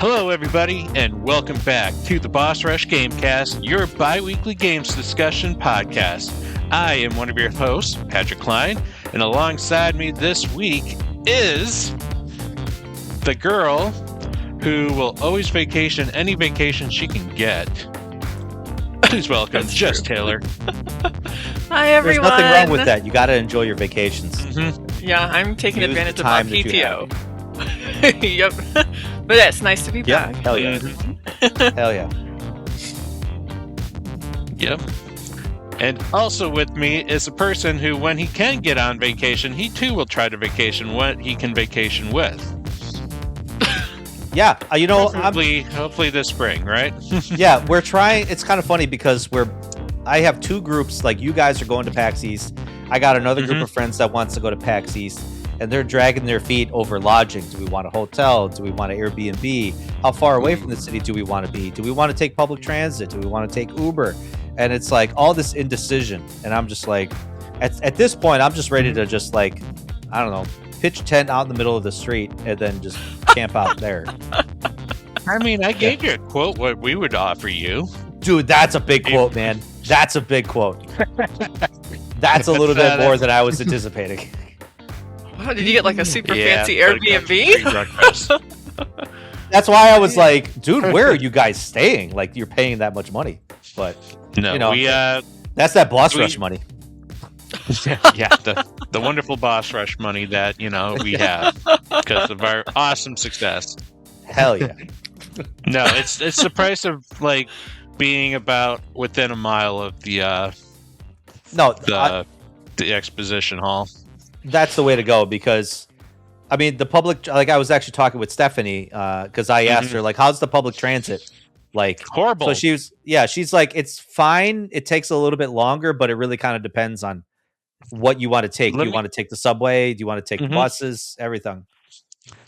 Hello, everybody, and welcome back to the Boss Rush Gamecast, your bi-weekly games discussion podcast. I am one of your hosts, Patrick Klein, and alongside me this week is the girl who will always vacation any vacation she can get. Please welcome Jess Taylor. Hi, everyone. There's nothing wrong with that. You got to enjoy your vacations. Mm-hmm. Yeah, I'm taking Use advantage the of my time that you PTO. Yep. But yeah, it's nice to be back. Hell yeah. Hell yeah. Yep. And also with me is a person who, when he can get on vacation, he too will try to vacation what he can vacation with. Yeah, Hopefully this spring, right? yeah, we're trying. It's kind of funny because I have two groups. Like, you guys are going to PAX East. I got another group of friends that wants to go to PAX East, and they're dragging their feet over lodging. Do we want a hotel? Do we want an Airbnb? How far away from the city do we want to be? Do we want to take public transit? Do we want to take Uber? And it's like all this indecision. And I'm just like, at this point, I'm just ready to just like, I don't know, pitch a tent out in the middle of the street and then just camp out there. I mean, I gave you a quote what we would offer you. Dude, that's a big quote, man. That's a big quote. That's a little bit more than I was anticipating. Wow, did you get like a super fancy Airbnb? That's why I was like, dude, where are you guys staying? Like, you're paying that much money. But, no, that's that boss rush money. Yeah, the wonderful boss rush money that, we have because of our awesome success. Hell yeah. No, it's the price of like being about within a mile of the exposition hall. That's the way to go because, I mean, the public, like, I was actually talking with Stephanie because I asked her, like, how's the public transit? Like, horrible. So she's like, it's fine. It takes a little bit longer, but it really kind of depends on what you want to take. Do you want to take the subway? Do you want to take buses? Everything.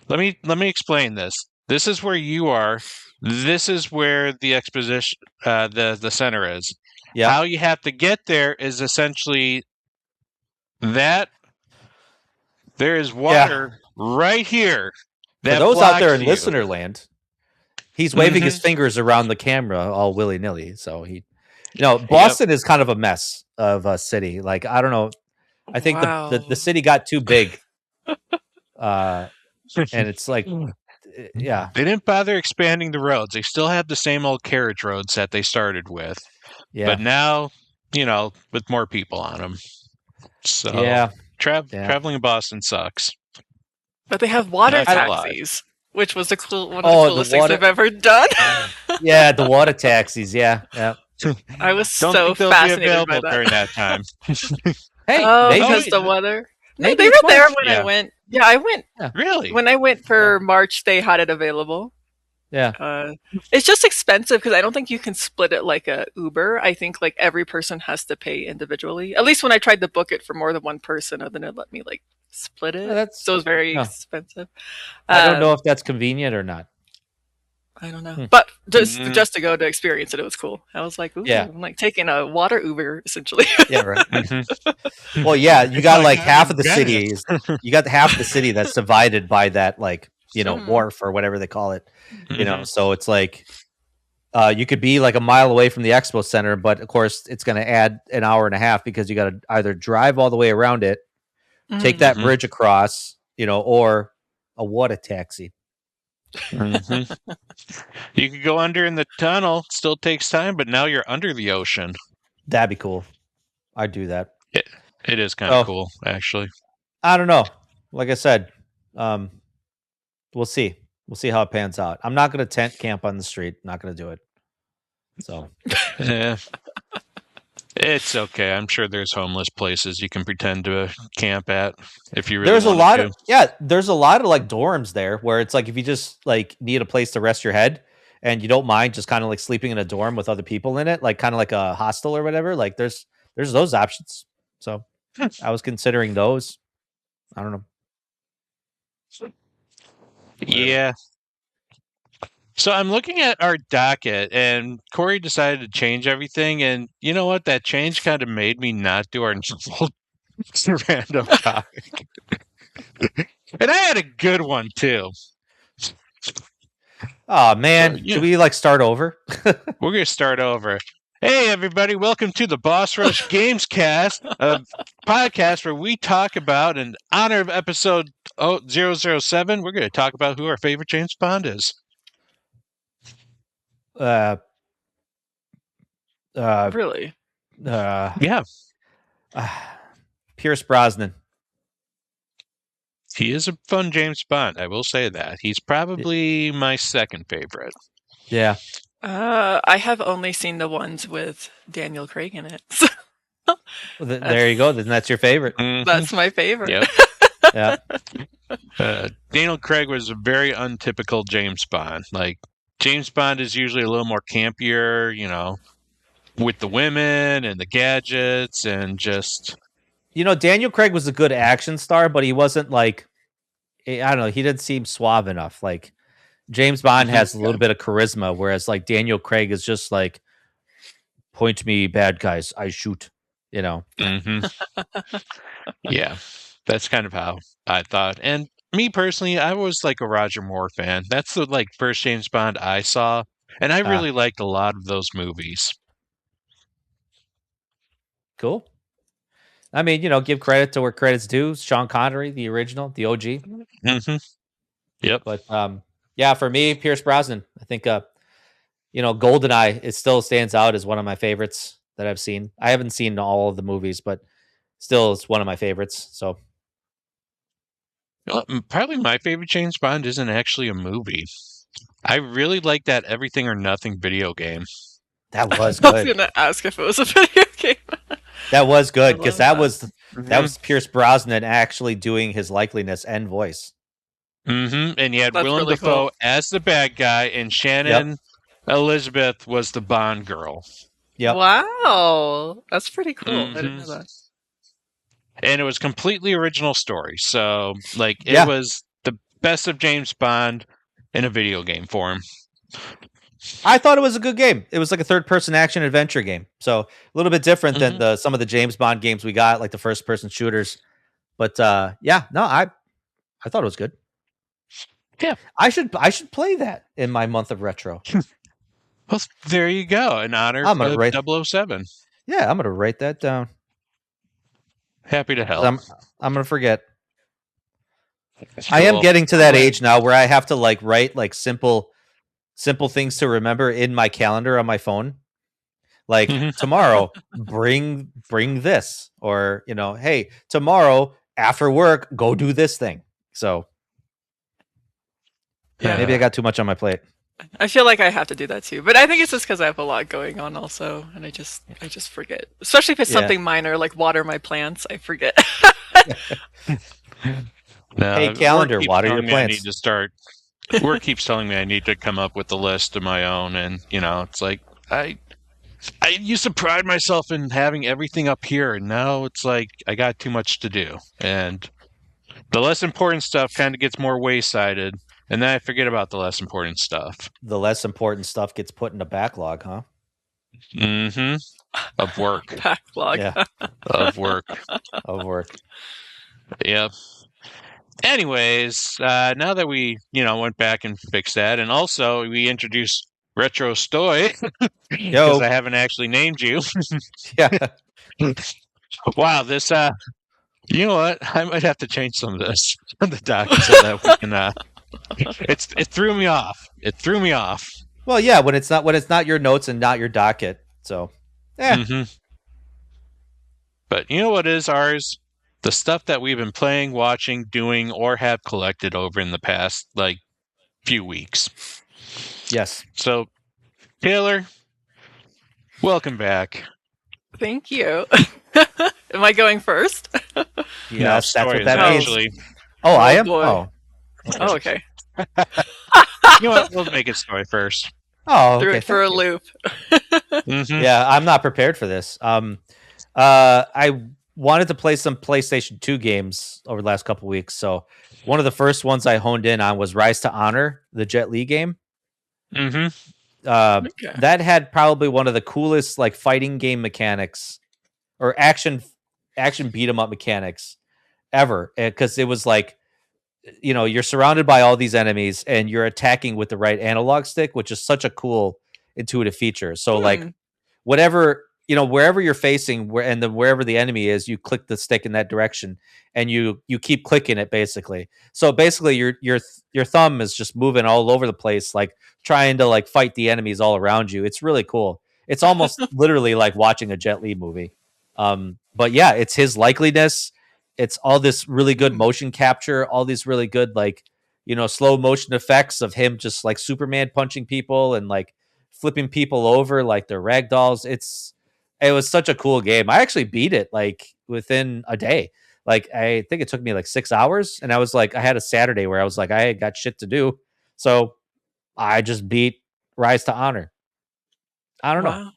Let me explain this. This is where you are. This is where the exposition, the center is. Yeah. How you have to get there is essentially that there is water right here. For those out there in listener land, he's waving his fingers around the camera all willy-nilly. So Boston is kind of a mess of a city. Like, I don't know. I think the city got too big. And it's like, yeah. They didn't bother expanding the roads. They still have the same old carriage roads that they started with. Yeah. But now, with more people on them. So, yeah. Traveling in Boston sucks. But they have water taxis, which was one of the coolest things I've ever done. Yeah, the water taxis. Yeah. I was so fascinated by that during that time. Hey, because the weather. They were there when I went. Yeah, I went. Yeah. Really? When I went for March, they had it available. Yeah. It's just expensive because I don't think you can split it like a Uber. I think like every person has to pay individually. At least when I tried to book it for more than one person, then it let me like split it. So it was very expensive. I don't know if that's convenient or not. I don't know. But just to go to experience it, it was cool. I was like, ooh, I'm like taking a water Uber essentially. Yeah, right. Well, yeah, you got like half of the city. You got half of the city that's divided by that, like, wharf or whatever they call it. So it's like you could be like a mile away from the expo center, but of course it's going to add an hour and a half because you got to either drive all the way around it, take that bridge across, or a water taxi. You could go under in the tunnel. Still takes time, but now you're under the ocean. That'd be cool. I'd do that. It is kind of cool, actually. I don't know. Like I said, we'll see. We'll see how it pans out. I'm not going to tent camp on the street. Not going to do it. So, yeah. It's okay. I'm sure there's homeless places you can pretend to camp at if you really there's want a lot to. There's a lot of like dorms there where it's like if you just like need a place to rest your head and you don't mind just kind of like sleeping in a dorm with other people in it, like kind of like a hostel or whatever. Like there's those options. So I was considering those. I don't know. Yeah. So I'm looking at our docket, and Corey decided to change everything, and you know what? That change kind of made me not do our normal random topic. And I had a good one, too. Oh man, should we start over? We're gonna start over. Hey everybody, welcome to the Boss Rush Gamescast, a podcast where we talk about, in honor of episode 007, we're gonna talk about who our favorite James Bond is. Really? Yeah. Pierce Brosnan. He is a fun James Bond, I will say that. He's probably my second favorite. Yeah. I have only seen the ones with Daniel Craig in it. Well, there you go. Then that's your favorite. Mm-hmm. That's my favorite. Yep. Yeah. Daniel Craig was a very untypical James Bond. Like, James Bond is usually a little more campier, with the women and the gadgets and just... Daniel Craig was a good action star, but he wasn't I don't know, he didn't seem suave enough. Like, James Bond has a little bit of charisma, whereas Daniel Craig is just point me, bad guys, I shoot, Mm-hmm. Yeah, that's kind of how I thought. And me personally, I was a Roger Moore fan. That's the first James Bond I saw, and I really liked a lot of those movies. Cool. I mean, give credit to where credit's due. Sean Connery, the original, the OG. Mm-hmm. Yep. But yeah, for me, Pierce Brosnan. I think GoldenEye, it still stands out as one of my favorites that I've seen. I haven't seen all of the movies, but still, it's one of my favorites. So, probably my favorite James Bond isn't actually a movie. I really like that Everything or Nothing video game. That was good. I was going to ask if it was a video game. That was good because that was Pierce Brosnan actually doing his likeliness and voice. Mm-hmm. And you had Willem Dafoe as the bad guy, and Shannon Elizabeth was the Bond girl. Yep. Wow, that's pretty cool. I didn't know that. And it was completely original story, so it was the best of James Bond in a video game form. I thought it was a good game. It was a third-person action adventure game, so a little bit different than some of the James Bond games we got, like the first-person shooters. But I thought it was good. Yeah, I should play that in my month of retro. Well, there you go. In honor of 007. Yeah, I'm gonna write that down. Happy to help. I'm gonna forget. Cool. I am getting to that age now where I have to write simple things to remember in my calendar on my phone. Tomorrow, bring this, or hey, tomorrow after work, go do this thing. So maybe I got too much on my plate. I feel like I have to do that too, but I think it's just because I have a lot going on also, and I just forget. Especially if it's something minor like water my plants, I forget. Hey, calendar, water your plants. I need to start. Work keeps telling me I need to come up with a list of my own, and it's I used to pride myself in having everything up here, and now it's I got too much to do, and the less important stuff kind of gets more way-sided. And then I forget about the less important stuff. The less important stuff gets put in a backlog, huh? Mm-hmm. Of work. Backlog. Yeah. Of work. Of work. Yep. Anyways, now that we, went back and fixed that, and also we introduced Retro Stoy, because I haven't actually named you. Yeah. Wow, this, you know what? I might have to change some of this on the docket so that we can, it threw me off. It threw me off. Well, yeah, when it's not your notes and not your docket. So, yeah. Mm-hmm. But you know what is ours? The stuff that we've been playing, watching, doing, or have collected over in the past few weeks. Yes. So, Taylor, welcome back. Thank you. Am I going first? Yes, that's what that means. Actually. Oh, I am? Boy. Oh, okay. You know what? We'll make it Stoy first. Oh, okay. Threw it for a loop. Mm-hmm. Yeah, I'm not prepared for this. I wanted to play some PlayStation 2 games over the last couple weeks. So one of the first ones I honed in on was Rise to Honor, the Jet Li game. Mm-hmm. Okay. That had probably one of the coolest fighting game mechanics or action beat 'em up mechanics ever, because it was you're surrounded by all these enemies and you're attacking with the right analog stick, which is such a cool intuitive feature. So like whatever, wherever you're facing, wherever the enemy is, you click the stick in that direction, and you keep clicking it basically. So basically, your thumb is just moving all over the place, like trying to like fight the enemies all around you. It's really cool. It's almost literally like watching a Jet Li movie. But yeah, it's his likeliness. It's all this really good motion capture, all these really good like slow motion effects of him just like Superman punching people and like flipping people over like they're rag dolls. It was such a cool game. I actually beat it like within a day. Like I think it took me like 6 hours, and I was like, I had a Saturday where I was like, I got shit to do, so I just beat Rise to Honor. I don't know.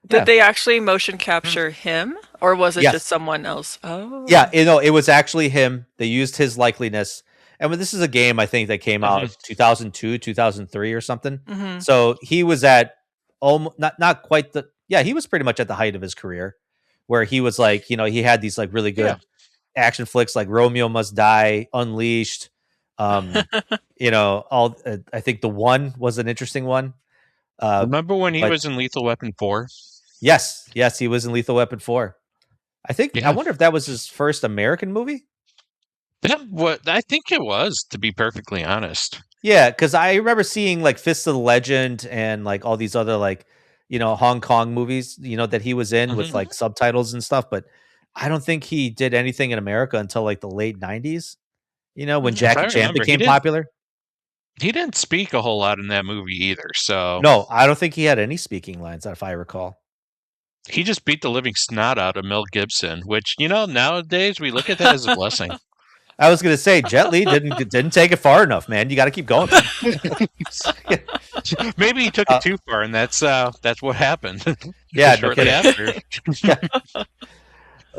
Did they actually motion capture him, or was it just someone else? Oh, yeah, it was actually him. They used his likeliness. And this is a game I think that came out 2002, 2003 or something. So he was at almost not quite he was pretty much at the height of his career, where he was like, he had these like really good action flicks like Romeo Must Die, Unleashed. I think The One was an interesting one. Remember when he was in Lethal Weapon 4? Yes, he was in Lethal Weapon 4. I wonder if that was his first American movie. I think it was, to be perfectly honest. Yeah, because I remember seeing like Fist of the Legend and like all these other like Hong Kong movies that he was in with like subtitles and stuff, but I don't think he did anything in America until like the late 90s. When Jackie Chan became popular. He didn't speak a whole lot in that movie either. So no, I don't think he had any speaking lines, if I recall. He just beat the living snot out of Mel Gibson, which nowadays we look at that as a blessing. I was gonna say Jet Li didn't take it far enough, man. You got to keep going. Maybe he took it too far, and that's what happened. Yeah, shortly after.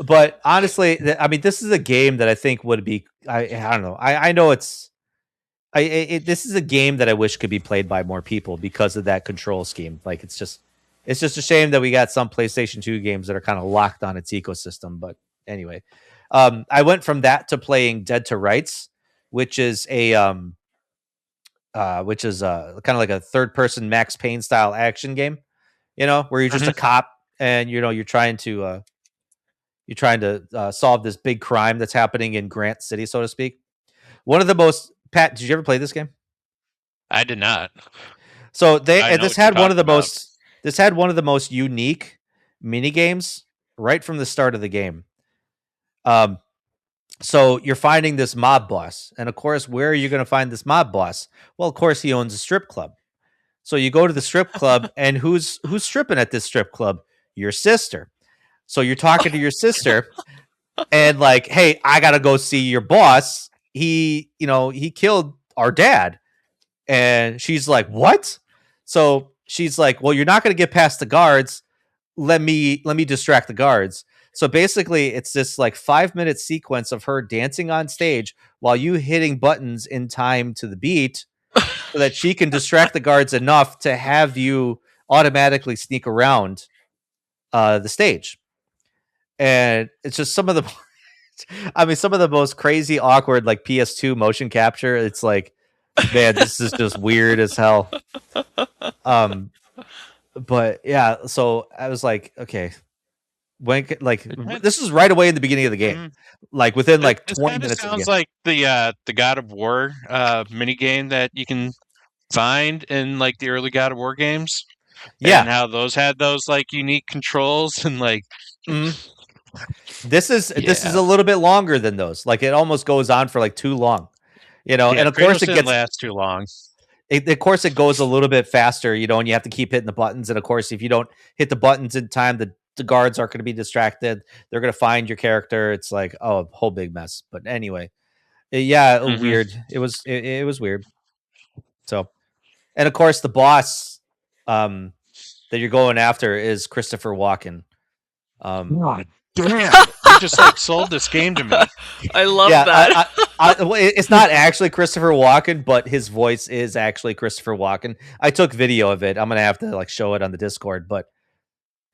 But honestly, I mean, this is a game that I think would be. I don't know. I know it's. This is a game that I wish could be played by more people because of that control scheme. Like it's just a shame that we got some PlayStation 2 games that are kind of locked on its ecosystem. But anyway. I went from that to playing Dead to Rights, which is a kind of like a third person Max Payne style action game, where you're just a cop and you're trying to solve this big crime that's happening in Grant City, so to speak. One of the most Pat, did you ever play this game? I did not. So this had one of the most unique mini games right from the start of the game. So you're finding this mob boss, and of course, where are you going to find this mob boss? Well, of course, he owns a strip club. So you go to the strip club, and who's stripping at this strip club? Your sister. So you're talking to your sister, and like, hey, I gotta go see your boss. He killed our dad, and she's like, what? So she's like, well, you're not going to get past the guards. Let me distract the guards. So basically, it's this like 5-minute sequence of her dancing on stage while you hitting buttons in time to the beat so that she can distract the guards enough to have you automatically sneak around the stage. And it's just some of the most crazy, awkward, like PS2 motion capture. It's like, man, this is just weird as hell. But yeah, so I was like, okay. This is right away in the beginning of the game, like within like 20 minutes. Sounds like the God of War mini game that you can find in like the early God of War games. Yeah, and how those had those like unique controls and like. This is a little bit longer than those. Like it almost goes on for like too long, and of course it didn't last too long. Of course, it goes a little bit faster, and you have to keep hitting the buttons. And of course, if you don't hit the buttons in time, the guards are going to be distracted. They're going to find your character. It's like, a whole big mess. But anyway, weird. It was weird. So, and of course, the boss that you're going after is Christopher Walken. God damn! You just like sold this game to me. I love that. It's not actually Christopher Walken, but his voice is actually Christopher Walken. I took video of it. I'm gonna have to like show it on the Discord, but.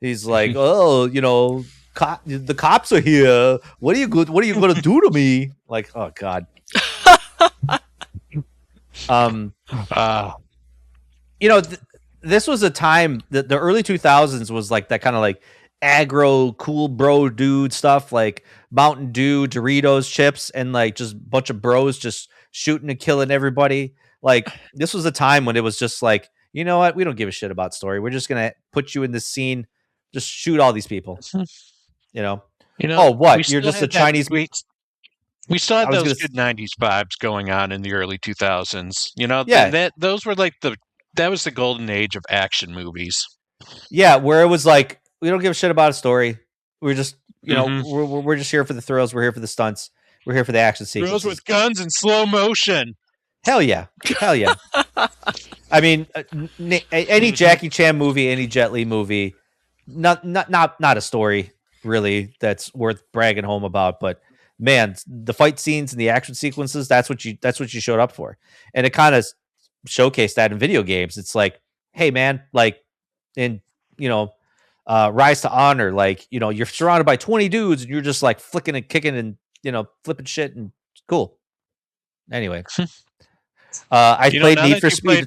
He's like, oh, the cops are here. What are you going to do to me? Like, oh God. This was a time that the early 2000s was like that kind of like aggro cool bro dude stuff, like Mountain Dew, Doritos, chips, and like just a bunch of bros just shooting and killing everybody. Like this was a time when it was just like, you know what, we don't give a shit about story. We're just gonna put you in this scene, just shoot all these people. Oh, what? You're just a Chinese. We still had those good 90s vibes going on in the early 2000s. Those were like that was the golden age of action movies. Yeah, where it was like, we don't give a shit about a story. We're just, we're just here for the thrills. We're here for the stunts. We're here for the action sequences. Thrills with guns in slow motion. Hell yeah. I mean, any Jackie Chan movie, any Jet Li movie, not a story really that's worth bragging home about, but man, the fight scenes and the action sequences, that's what you showed up for. And it kind of showcased that in video games. It's like, hey man, like in, Rise to Honor, like, you're surrounded by 20 dudes and you're just like flicking and kicking and, flipping shit, and cool. Anyway, I played Need for Speed.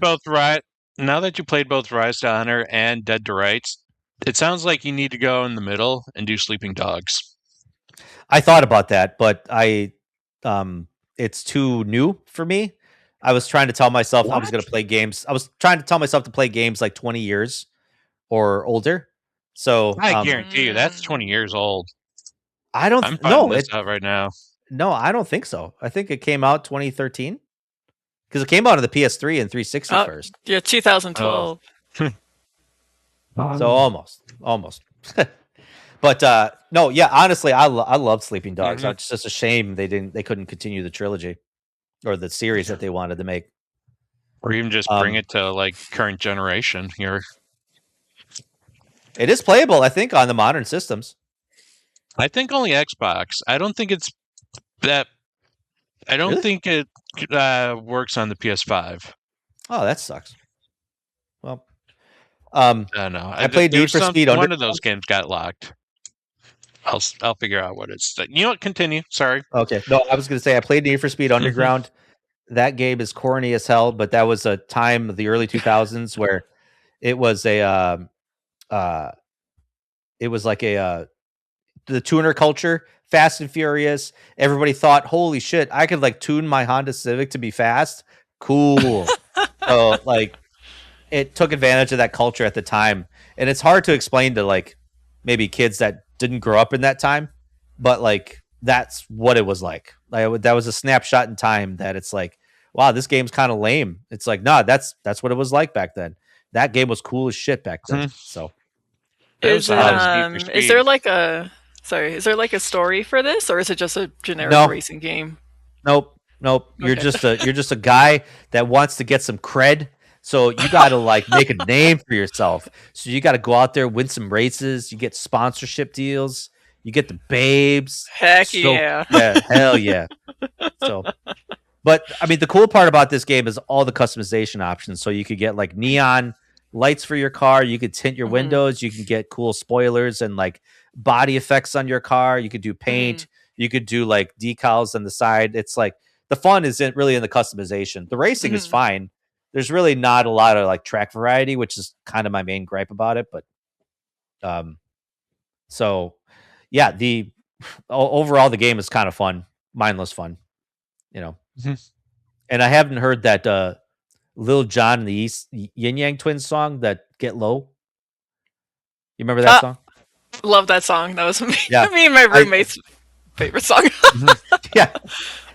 Now that you played both Rise to Honor and Dead to Rights, it sounds like you need to go in the middle and do Sleeping Dogs. I thought about that, but it's too new for me. I was trying to tell myself I was going to play games. I was trying to tell myself to play games like 20 years or older. So I guarantee you that's 20 years old. I don't know. It's out right now. No, I don't think so. I think it came out 2013 because it came out on the PS3 and 360 first. Yeah, 2012. So almost. But no, yeah, honestly, I love Sleeping Dogs. Mm-hmm. It's just a shame they couldn't continue the trilogy or the series that they wanted to make, or even just bring it to like current generation here. It is playable, I think, on the modern systems. I think only Xbox. I don't think it's that. I don't think it works on the PS5. Oh, that sucks. Well, I don't know. I played Need for Speed. One of those games got locked. I'll figure out what it's. You know what? Continue. Sorry. Okay. No, I was going to say I played Need for Speed Underground. That game is corny as hell, but that was a time of the early 2000s where it was the tuner culture, Fast and Furious. Everybody thought, holy shit, I could like tune my Honda Civic to be fast. Cool. So like it took advantage of that culture at the time. And it's hard to explain to like maybe kids that didn't grow up in that time, but like that's what it was like. Like that was a snapshot in time that it's like, wow, this game's kind of lame. It's like, nah, that's what it was like back then. That game was cool as shit back then. So is there like a story for this, or is it just a generic racing game? Nope. Okay. You're just a guy that wants to get some cred. So you got to like make a name for yourself. So you got to go out there, win some races. You get sponsorship deals. You get the babes. Heck yeah. Yeah, hell yeah. So, but I mean, the cool part about this game is all the customization options. So you could get like neon lights for your car. You could tint your windows. You can get cool spoilers and like body effects on your car. You could do paint. You could do like decals on the side. It's like the fun isn't really in the customization. The racing is fine. There's really not a lot of like track variety, which is kind of my main gripe about it. But, so yeah, overall the game is kind of fun, mindless fun, And I haven't heard that Lil Jon and the Yin Yang Twins song, that Get Low. You remember that song? Love that song. That was me and my roommate's favorite song. Yeah,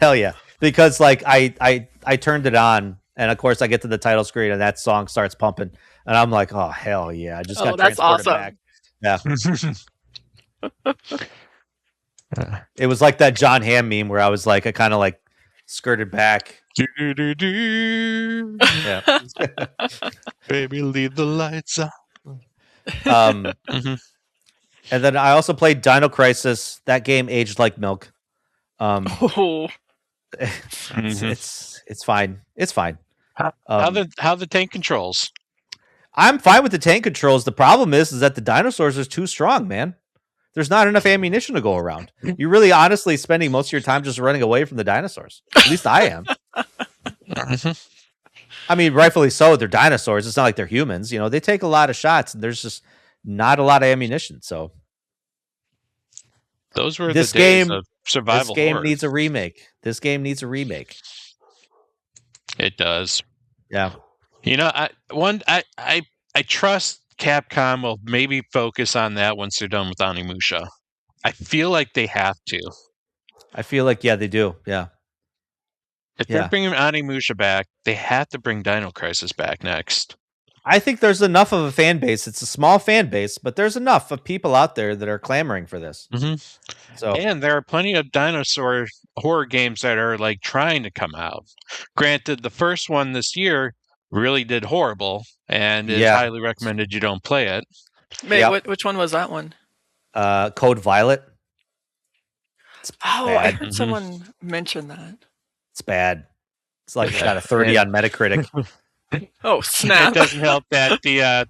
hell yeah. Because like I turned it on. And of course, I get to the title screen, and that song starts pumping, and I'm like, "Oh hell yeah!" I just got transported back. Yeah, it was like that John Hamm meme where I was like, I kind of like skirted back. Yeah, baby, leave the lights on. And then I also played Dino Crisis. That game aged like milk. It's fine. It's fine. How the tank controls? I'm fine with the tank controls. The problem is that the dinosaurs are too strong, man. There's not enough ammunition to go around. You're really honestly spending most of your time just running away from the dinosaurs. At least I am. I mean, rightfully so. They're dinosaurs. It's not like they're humans. They take a lot of shots, and there's just not a lot of ammunition. So those were the days of survival. This game needs a remake. It does. Yeah. I trust Capcom will maybe focus on that once they're done with Onimusha. I feel like they have to. I feel like, they do. Yeah. If they're bringing Onimusha back, they have to bring Dino Crisis back next. I think there's enough of a fan base. It's a small fan base, but there's enough of people out there that are clamoring for this. So, and there are plenty of dinosaur horror games that are like trying to come out. Granted, the first one this year really did horrible, and it's highly recommended you don't play it. Wait, which one was that one? Code Violet. I heard someone mention that. It's bad. It's like it's got a 30 on Metacritic. Oh, snap. It doesn't help that the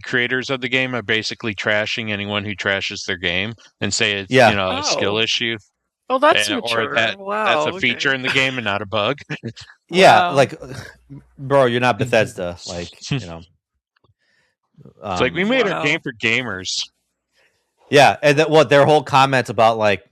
creators of the game are basically trashing anyone who trashes their game and say it's a skill issue. Oh, that's mature. That's a feature in the game and not a bug. Yeah, like, bro, you're not Bethesda. Like, it's like we made our game for gamers. Yeah, and their whole comment about like,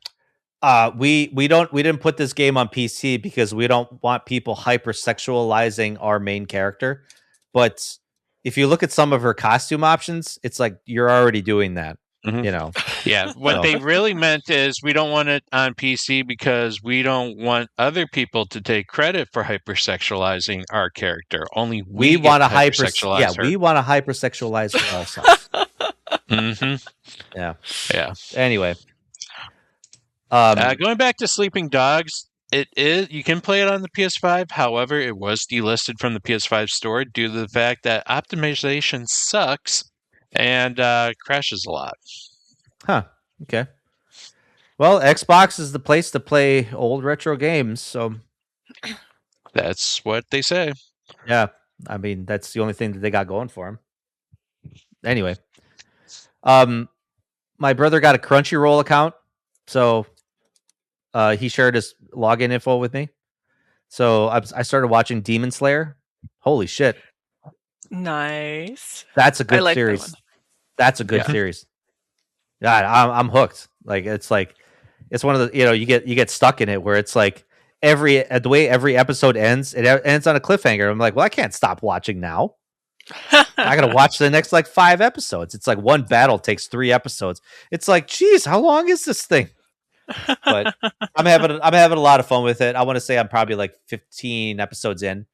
we didn't put this game on PC because we don't want people hypersexualizing our main character. But if you look at some of her costume options, it's like you're already doing that. Yeah, what they really meant is we don't want it on PC because we don't want other people to take credit for hypersexualizing our character. Only we want to hypersexualize her. We want to hypersexualize her ourselves. Yeah. Anyway, going back to Sleeping Dogs, you can play it on the PS5. However, it was delisted from the PS5 store due to the fact that optimization sucks and crashes a lot. Huh. Okay. Well, Xbox is the place to play old retro games, so that's what they say. Yeah. I mean, that's the only thing that they got going for them. Anyway, my brother got a Crunchyroll account, so he shared his login info with me. So I started watching Demon Slayer. Holy shit. Nice. That's a good series. That's a good series. God, I'm hooked. Like it's one of the you get stuck in it where it's like the way every episode ends, it ends on a cliffhanger. I'm like, well, I can't stop watching now. I gotta watch the next 5 episodes. It's like one battle takes 3 episodes. It's like, geez, how long is this thing? But I'm having a lot of fun with it. I want to say I'm probably 15 episodes in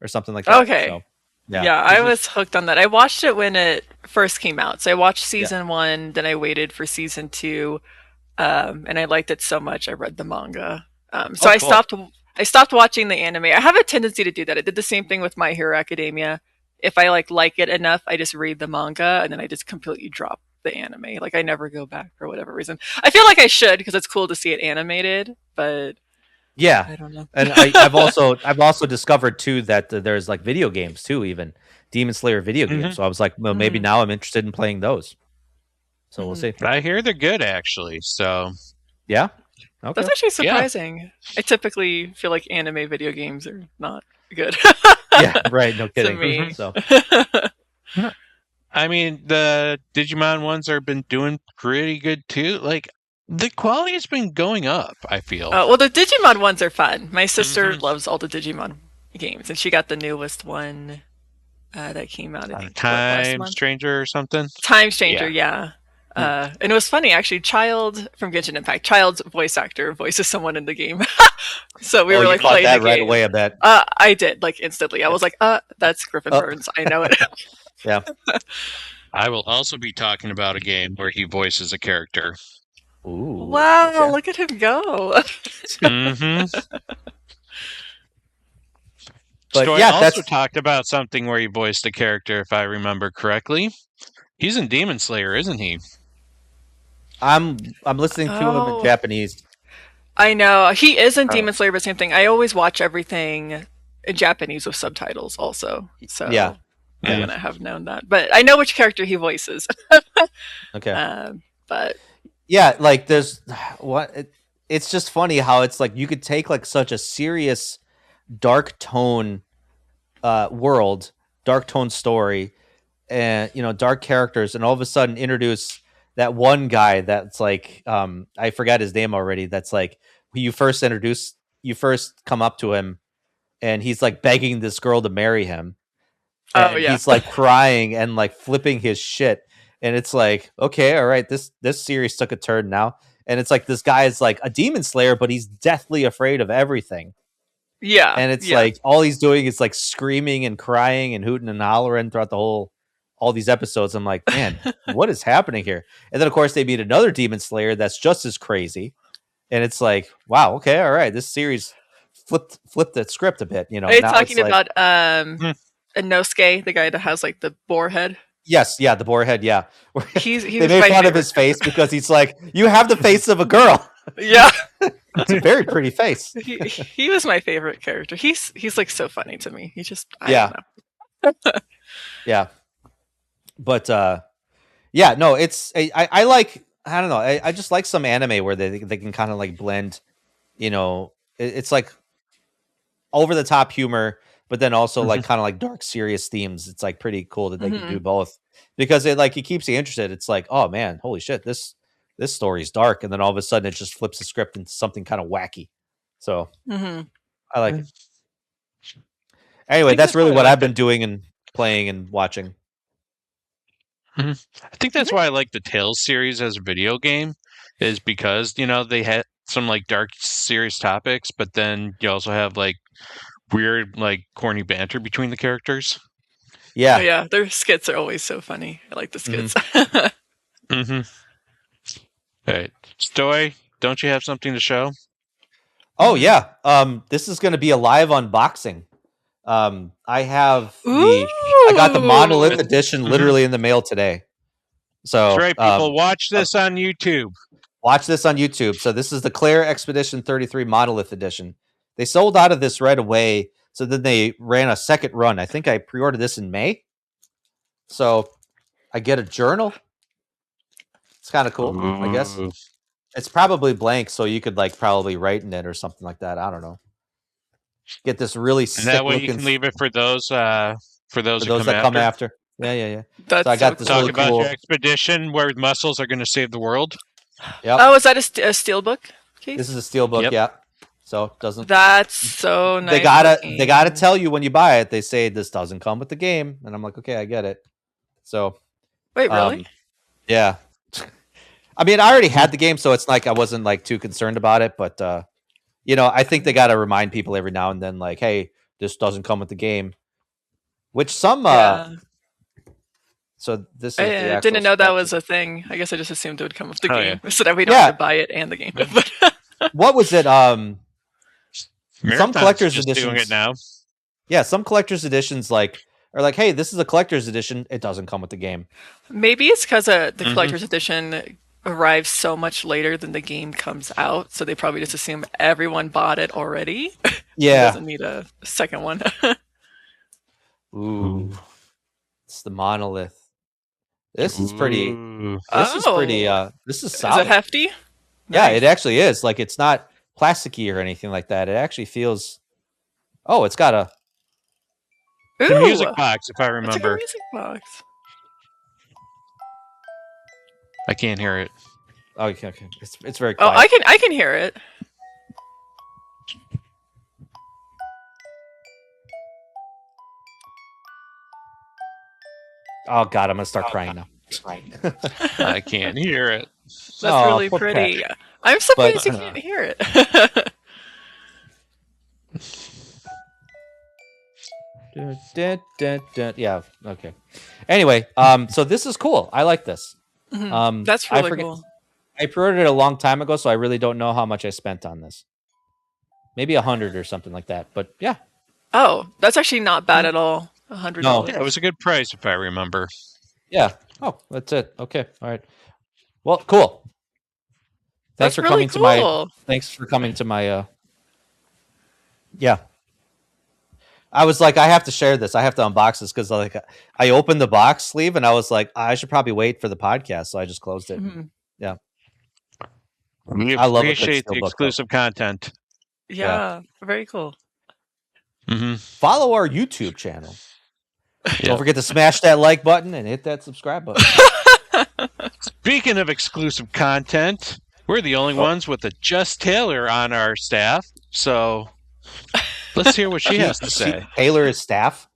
or something like that. Okay. So, yeah, I was hooked on that. I watched it when it first came out. So I watched season 1, then I waited for season 2, and I liked it so much I read the manga. So I stopped watching the anime. I have a tendency to do that. I did the same thing with My Hero Academia. If I like it enough, I just read the manga and then I just completely drop the anime. I never go back for whatever reason. I feel like I should because it's cool to see it animated, but yeah, I don't know. And I've also discovered too that there's video games too, even Demon Slayer video games. So I was like, well, maybe now I'm interested in playing those. So we'll see. I hear they're good actually. So yeah, okay. That's actually surprising. Yeah. I typically feel like anime video games are not good. Yeah, right. No kidding. To me. So. I mean, the Digimon ones have been doing pretty good too. The quality has been going up, I feel. Well, the Digimon ones are fun. My sister loves all the Digimon games, and she got the newest one that came out, I think, Time Stranger or something? Time Stranger, yeah. And it was funny, actually. Child from Genshin Impact, Child's voice actor voices someone in the game. So we were playing that the right game. Away, I bet. I did, instantly. I was like, that's Griffin Burns. I know it. Yeah. I will also be talking about a game where he voices a character. Ooh. Wow, okay. Look at him go. But Stoy also talked about something where he voiced a character, if I remember correctly. He's in Demon Slayer, isn't he? I'm listening to him in Japanese. I know. He is in Demon Slayer, but same thing. I always watch everything in Japanese with subtitles also. So yeah. I wouldn't have known that. But I know which character he voices. Okay. But yeah, there's it's just funny how it's you could take such a serious dark tone world, dark tone story, and dark characters, and all of a sudden introduce that one guy that's like I forgot his name already. That's like you first come up to him, and he's like begging this girl to marry him, and he's like crying and like flipping his shit, and it's like, okay, all right, this series took a turn now, and it's like this guy is like a demon slayer, but he's deathly afraid of everything. Yeah. And it's like all he's doing is like screaming and crying and hooting and hollering throughout all these episodes. I'm like, man, what is happening here? And then of course they meet another demon slayer that's just as crazy. And it's like, wow, okay, all right, this series flipped the script a bit, Are you talking about Inosuke, the guy that has like the boar head? Yes, yeah, the boar head, yeah. They made fun of his face because he's like, you have the face of a girl. Yeah. It's a very pretty face. He was my favorite character. He's like so funny to me. He just I don't know. Yeah. But yeah, no, it's I like, I don't know, I just like some anime where they can kind of like blend, it's like over the top humor, but then also like kind of like dark serious themes. It's like pretty cool that they can do both, because it keeps you interested. It's like, oh man, holy shit, this story's dark, and then all of a sudden it just flips the script into something kind of wacky. So I like it. Anyway, that's really what I've been doing and playing and watching. I think that's why I like the Tales series as a video game, is because they had some like dark serious topics, but then you also have like weird like corny banter between the characters. Yeah. Oh, yeah, their skits are always so funny. I like the skits. All right, Stoy, don't you have something to show? Oh yeah, this is going to be a live unboxing. I have I got the Monolith edition literally in the mail today. So that's right, people, watch this on YouTube. Watch this on YouTube. So this is the Claire Expedition 33 Monolith edition. They sold out of this right away, so then they ran a second run. I think I pre-ordered this in May. So I get a journal. It's kind of cool, I guess. It's probably blank, so you could like probably write in it or something like that. I don't know. Get this really sick that way you can leave it for those that come after. Yeah. That's so I got this talk really about cool your expedition where muscles are going to save the world. Yep. Oh, is that a steelbook case? This is a steelbook, yeah. So it doesn't. That's so nice. They gotta tell you when you buy it. They say this doesn't come with the game, and I'm like, okay, I get it. So wait, really? Yeah. I mean, I already had the game, so it's like I wasn't like too concerned about it. But I think they got to remind people every now and then, like, hey, this doesn't come with the game. Which some. So this is. I didn't know that was a thing. I guess I just assumed it would come with the game, so that we don't have to buy it and the game. What was it? Marathon's some collector's just editions doing it now. Yeah, some collector's editions are like, hey, this is a collector's edition. It doesn't come with the game. Maybe it's because the collector's edition arrives so much later than the game comes out, so they probably just assume everyone bought it already. Yeah, doesn't need a second one. Ooh, it's the Monolith. This is pretty. This is pretty. This is solid. Is it hefty? Yeah, it actually is. Like, it's not plasticky or anything like that. It actually feels. Oh, it's got a. It's a music box, if I remember. It's a music box. I can't hear it. Oh, okay. It's very quiet. Oh, I can hear it. Oh God, I'm gonna start crying now. I can't hear it. That's really pretty. Pat. I'm surprised you can't hear it. Yeah. Okay. Anyway, so this is cool. I like this. That's really cool. I pre-ordered it a long time ago, so I really don't know how much I spent on this. Maybe 100 or something like that. But yeah. Oh, that's actually not bad at all. $100. No, it was a good price if I remember. Yeah. Oh, that's it. Okay. All right. Well, cool. Thanks for coming to my. Thanks for coming to my. Yeah. I was like, I have to share this. I have to unbox this because like I opened the box sleeve and I was like, I should probably wait for the podcast, so I just closed it. Yeah. We appreciate the exclusive content. Yeah, very cool. follow our YouTube channel. Don't forget to smash that like button and hit that subscribe button. Speaking of exclusive content, we're the only ones with a Just Taylor on our staff, so let's hear what she has to say. Taylor is staff?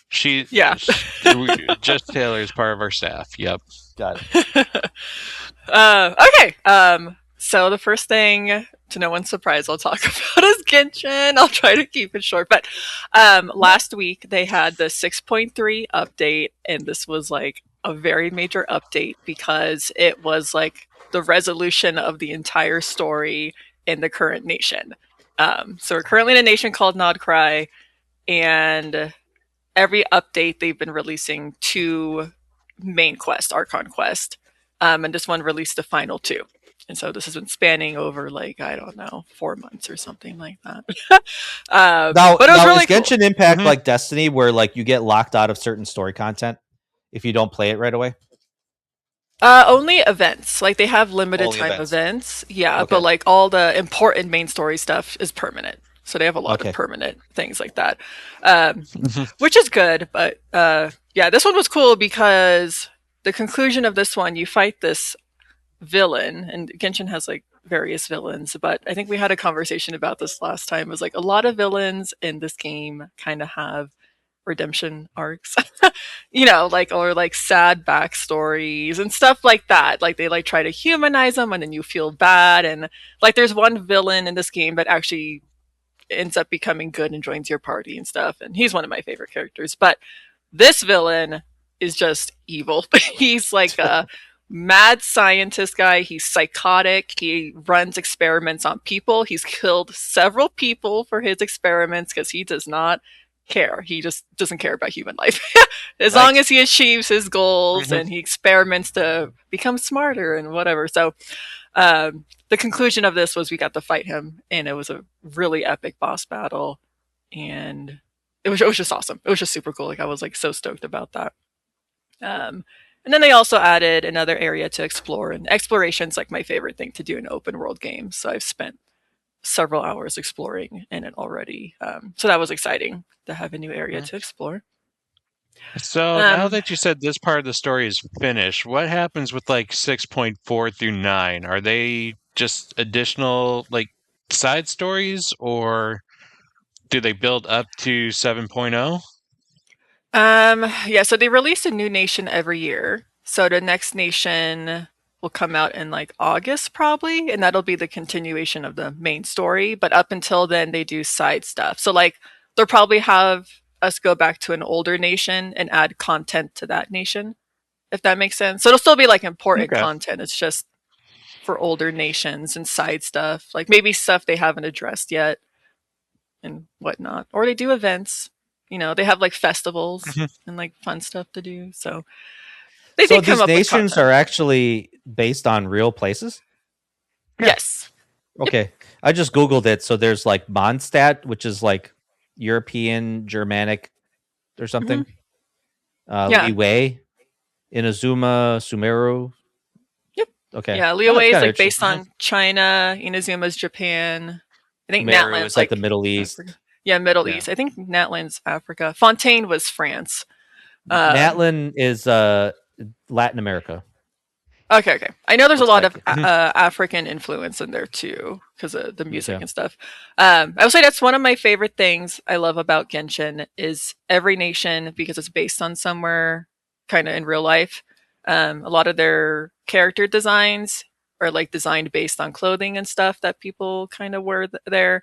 Just Taylor is part of our staff. Yep. Got it. Okay. So the first thing, to no one's surprise, I'll talk about is Genshin. I'll try to keep it short. But last week they had the 6.3 update, and this was like a very major update because it was like the resolution of the entire story in the current nation. So we're currently in a nation called Nodcry, and every update they've been releasing 2 main quests, Archon quest, and this one released the final 2. And so this has been spanning over, like, I don't know, 4 months or something like that. But it was really cool. Genshin Impact like Destiny, where like you get locked out of certain story content if you don't play it right away? Only events. Like they have limited time events. Yeah, okay. But like all the important main story stuff is permanent. So they have a lot of permanent things like that, which is good. But yeah, this one was cool because the conclusion of this one, you fight this villain, and Genshin has like various villains, but I think we had a conversation about this last time. It was like a lot of villains in this game kind of have redemption arcs, you know, like, or like sad backstories and stuff like that. Like they like try to humanize them and then you feel bad. And like there's one villain in this game that actually ends up becoming good and joins your party and stuff. And he's one of my favorite characters, but this villain is just evil. He's like a mad scientist guy. He's psychotic. He runs experiments on people. He's killed several people for his experiments because he does not care. He just doesn't care about human life. As long as he achieves his goals and he experiments to become smarter and whatever. So the conclusion of this was we got to fight him, and it was a really epic boss battle, and it was just awesome. It was just super cool. Like I was like so stoked about that. And then they also added another area to explore, and exploration's like my favorite thing to do in open world games. So I've spent several hours exploring in it already. So that was exciting to have a new area to explore. So now that you said this part of the story is finished, what happens with like 6.4 through 9? Are they just additional like side stories, or do they build up to 7.0? Yeah, so they release a new nation every year. So the next nation will come out in like August probably, and that'll be the continuation of the main story. But up until then, they do side stuff. So like they'll probably have us go back to an older nation and add content to that nation, if that makes sense. So it'll still be like important content. It's just for older nations and side stuff, like maybe stuff they haven't addressed yet and whatnot. Or they do events. You know, they have like festivals and like fun stuff to do. So they so these nations are actually based on real places? Yes. Okay. Yep. I just Googled it. So there's like Mondstadt, which is like European, Germanic or something. Liyue, Inazuma, Sumeru. Yep. Okay. Yeah, Liyue is like based on China. Inazuma's Japan. I think Natlan's is like the Middle East. Africa. Yeah, Middle East. I think Natlan's Africa. Fontaine was France. Natlan is Latin America. Okay. I know there's a lot of African influence in there too because of the music and stuff. I would say that's one of my favorite things I love about Genshin is every nation, because it's based on somewhere kind of in real life. A lot of their character designs are like designed based on clothing and stuff that people kind of wear there.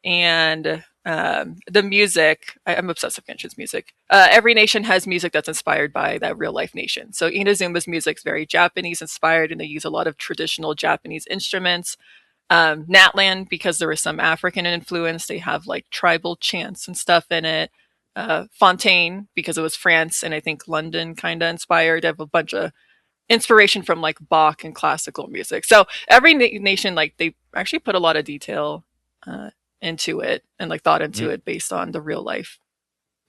And the music, I'm obsessed with Genshin's music. Every nation has music that's inspired by that real life nation. So Inazuma's music is very Japanese inspired, and they use a lot of traditional Japanese instruments. Natlan, because there was some African influence, they have like tribal chants and stuff in it. Fontaine, because it was France and I think London kind of inspired. They have a bunch of inspiration from like Bach and classical music. So every nation, like they actually put a lot of detail into it and like thought into it based on the real life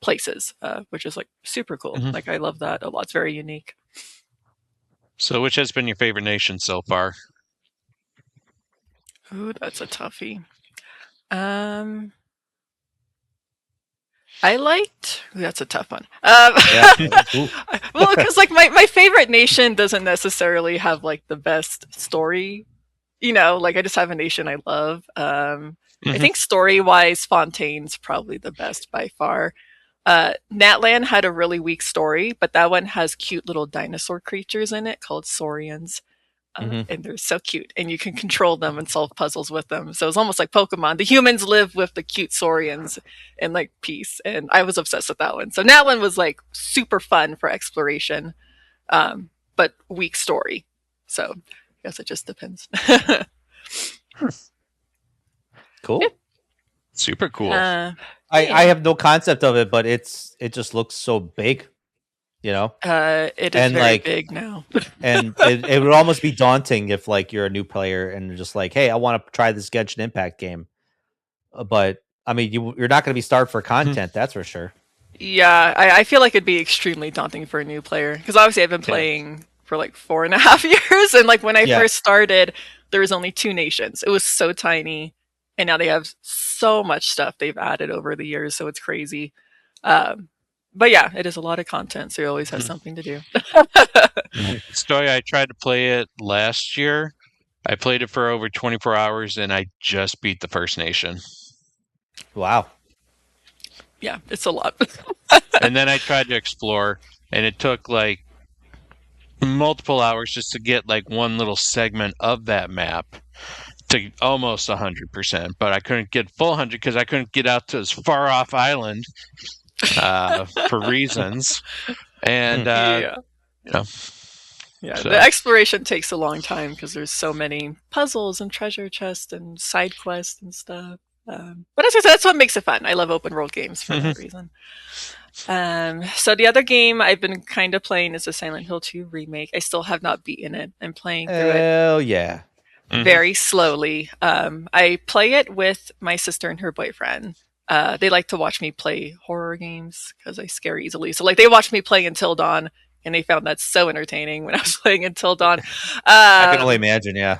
places, which is like super cool. Like I love that a lot. It's very unique. So which has been your favorite nation so far? Ooh, that's a toughie. I liked. That's a tough one. Well, because like my favorite nation doesn't necessarily have like the best story. Like I just have a nation I love. I think story-wise, Fontaine's probably the best by far. Natlan had a really weak story, but that one has cute little dinosaur creatures in it called saurians. And they're so cute, and you can control them and solve puzzles with them. So it's almost like Pokemon. The humans live with the cute saurians in like peace, and I was obsessed with that one. So Natlan was like super fun for exploration, but weak story. So I guess it just depends. Cool. Yeah. Super cool. I have no concept of it, but it just looks so big. It is very big now. And it would almost be daunting if like you're a new player and you're just like, hey, I want to try this Genshin Impact game. But I mean, you're not going to be starved for content, that's for sure. Yeah, I feel like it'd be extremely daunting for a new player because obviously I've been playing for like 4.5 years, and like when I first started, there was only 2 nations. It was so tiny, and now they have so much stuff they've added over the years, so it's crazy. But yeah, it is a lot of content, so you always have something to do. Stoy, I tried to play it last year. I played it for over 24 hours, and I just beat the first nation. Wow. Yeah, it's a lot. And then I tried to explore, and it took like multiple hours just to get like one little segment of that map to almost 100%. But I couldn't get full 100 because I couldn't get out to this far off island. For reasons, and the exploration takes a long time because there's so many puzzles and treasure chests and side quests and stuff. But as I said, that's what makes it fun. I love open world games for that reason. So the other game I've been kind of playing is the Silent Hill 2 remake. I still have not beaten it. I'm playing through it. Hell yeah! Very slowly. I play it with my sister and her boyfriend. They like to watch me play horror games because I scare easily. So like they watched me play Until Dawn, and they found that so entertaining when I was playing Until Dawn. I can only imagine, yeah.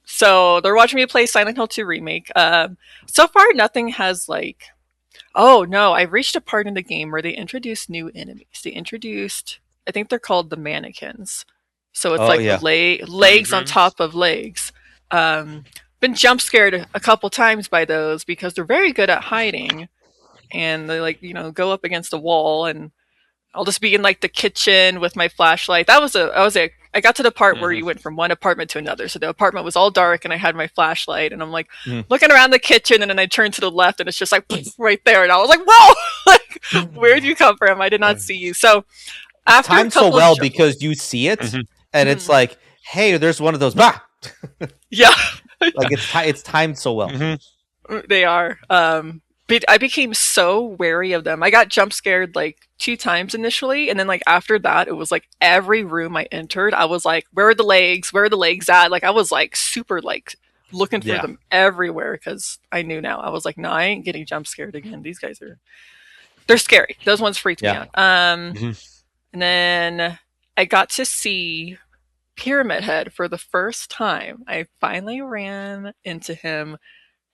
So they're watching me play Silent Hill 2 remake. So far, nothing has like. Oh no! I reached a part in the game where they introduced new enemies. They introduced, I think they're called the mannequins. So it's legs on top of legs. Been jump scared a couple times by those because they're very good at hiding, and they go up against a wall, and I'll just be in like the kitchen with my flashlight. I got to the part where you went from one apartment to another. So the apartment was all dark, and I had my flashlight, and I'm like looking around the kitchen, and then I turned to the left, and it's just like right there, and I was like, "Whoa! Like, where'd you come from? I did not see you." So after timed so well because you see it, and it's like, "Hey, there's one of those." Bah! Yeah. Like it's timed so well. They are. But I became so wary of them. I got jump scared like 2 times initially, and then like after that, it was like every room I entered, I was like, "Where are the legs? Where are the legs at?" Like I was like super like looking for them everywhere because I knew now. I was like, "No, I ain't getting jump scared again. These guys they're scary. Those ones freaked me out." And then I got to see Pyramid Head for the first time. I finally ran into him,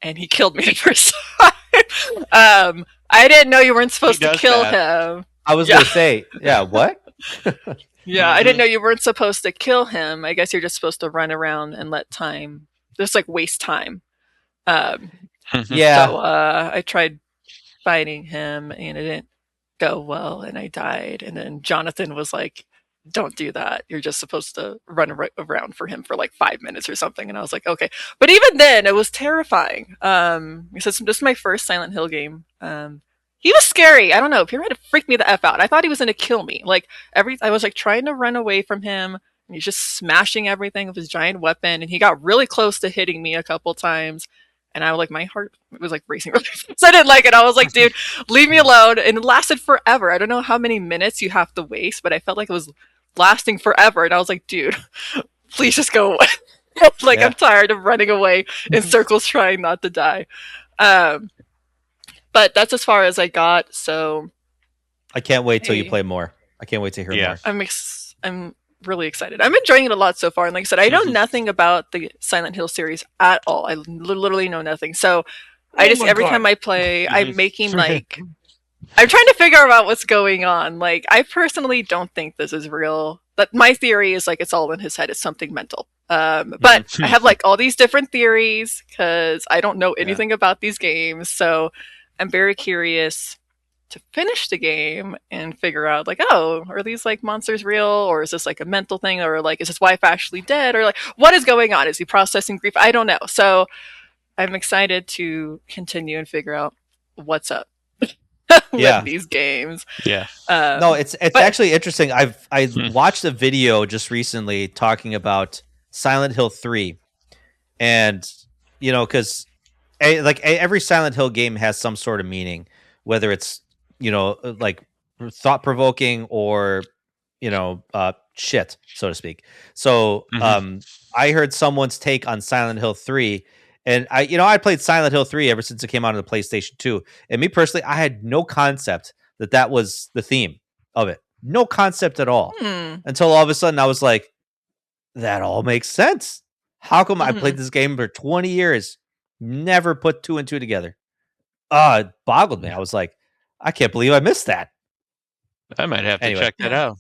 and he killed me the first time. I didn't know you weren't supposed to kill him. I was gonna say, what? I didn't know you weren't supposed to kill him. I guess you're just supposed to run around and let time, just like waste time. So I tried fighting him, and it didn't go well, and I died. And then Jonathan was like, "Don't do that. You're just supposed to run around for him for like 5 minutes or something." And I was like, okay. But even then, it was terrifying. This is my first Silent Hill game. He was scary. I don't know. Pyramid freaked me the F out. I thought he was going to kill me. Like I was like trying to run away from him, and he's just smashing everything with his giant weapon. And he got really close to hitting me a couple times. And I was like, my heart was like racing really fast. I didn't like it. I was like, dude, leave me alone. And it lasted forever. I don't know how many minutes you have to waste, but I felt like it was lasting forever. And I was like, dude, please just go away. I'm tired of running away in circles trying not to die. But that's as far as I got. So I can't wait till you play more. I can't wait to hear more. I'm really excited. I'm enjoying it a lot so far. And like I said, I know nothing about the Silent Hill series at all. I literally know nothing. So Every time I play, I'm making like I'm trying to figure out what's going on. Like, I personally don't think this is real. But my theory is like it's all in his head. It's something mental. But I have like all these different theories because I don't know anything about these games. So I'm very curious to finish the game and figure out like, oh, are these like monsters real, or is this like a mental thing, or like is his wife actually dead, or like what is going on? Is he processing grief? I don't know. So I'm excited to continue and figure out what's up with these games. Yeah. No, it's actually interesting. I watched a video just recently talking about Silent Hill 3, and because every Silent Hill game has some sort of meaning, whether it's like thought provoking or shit, so to speak. So I heard someone's take on Silent Hill 3. And I played Silent Hill 3 ever since it came out on the PlayStation 2. And me personally, I had no concept that was the theme of it. No concept at all. Until all of a sudden I was like, that all makes sense. How come I played this game for 20 years, never put 2 and 2 together? It boggled me. I was like, I can't believe I missed that. I might have to check that out.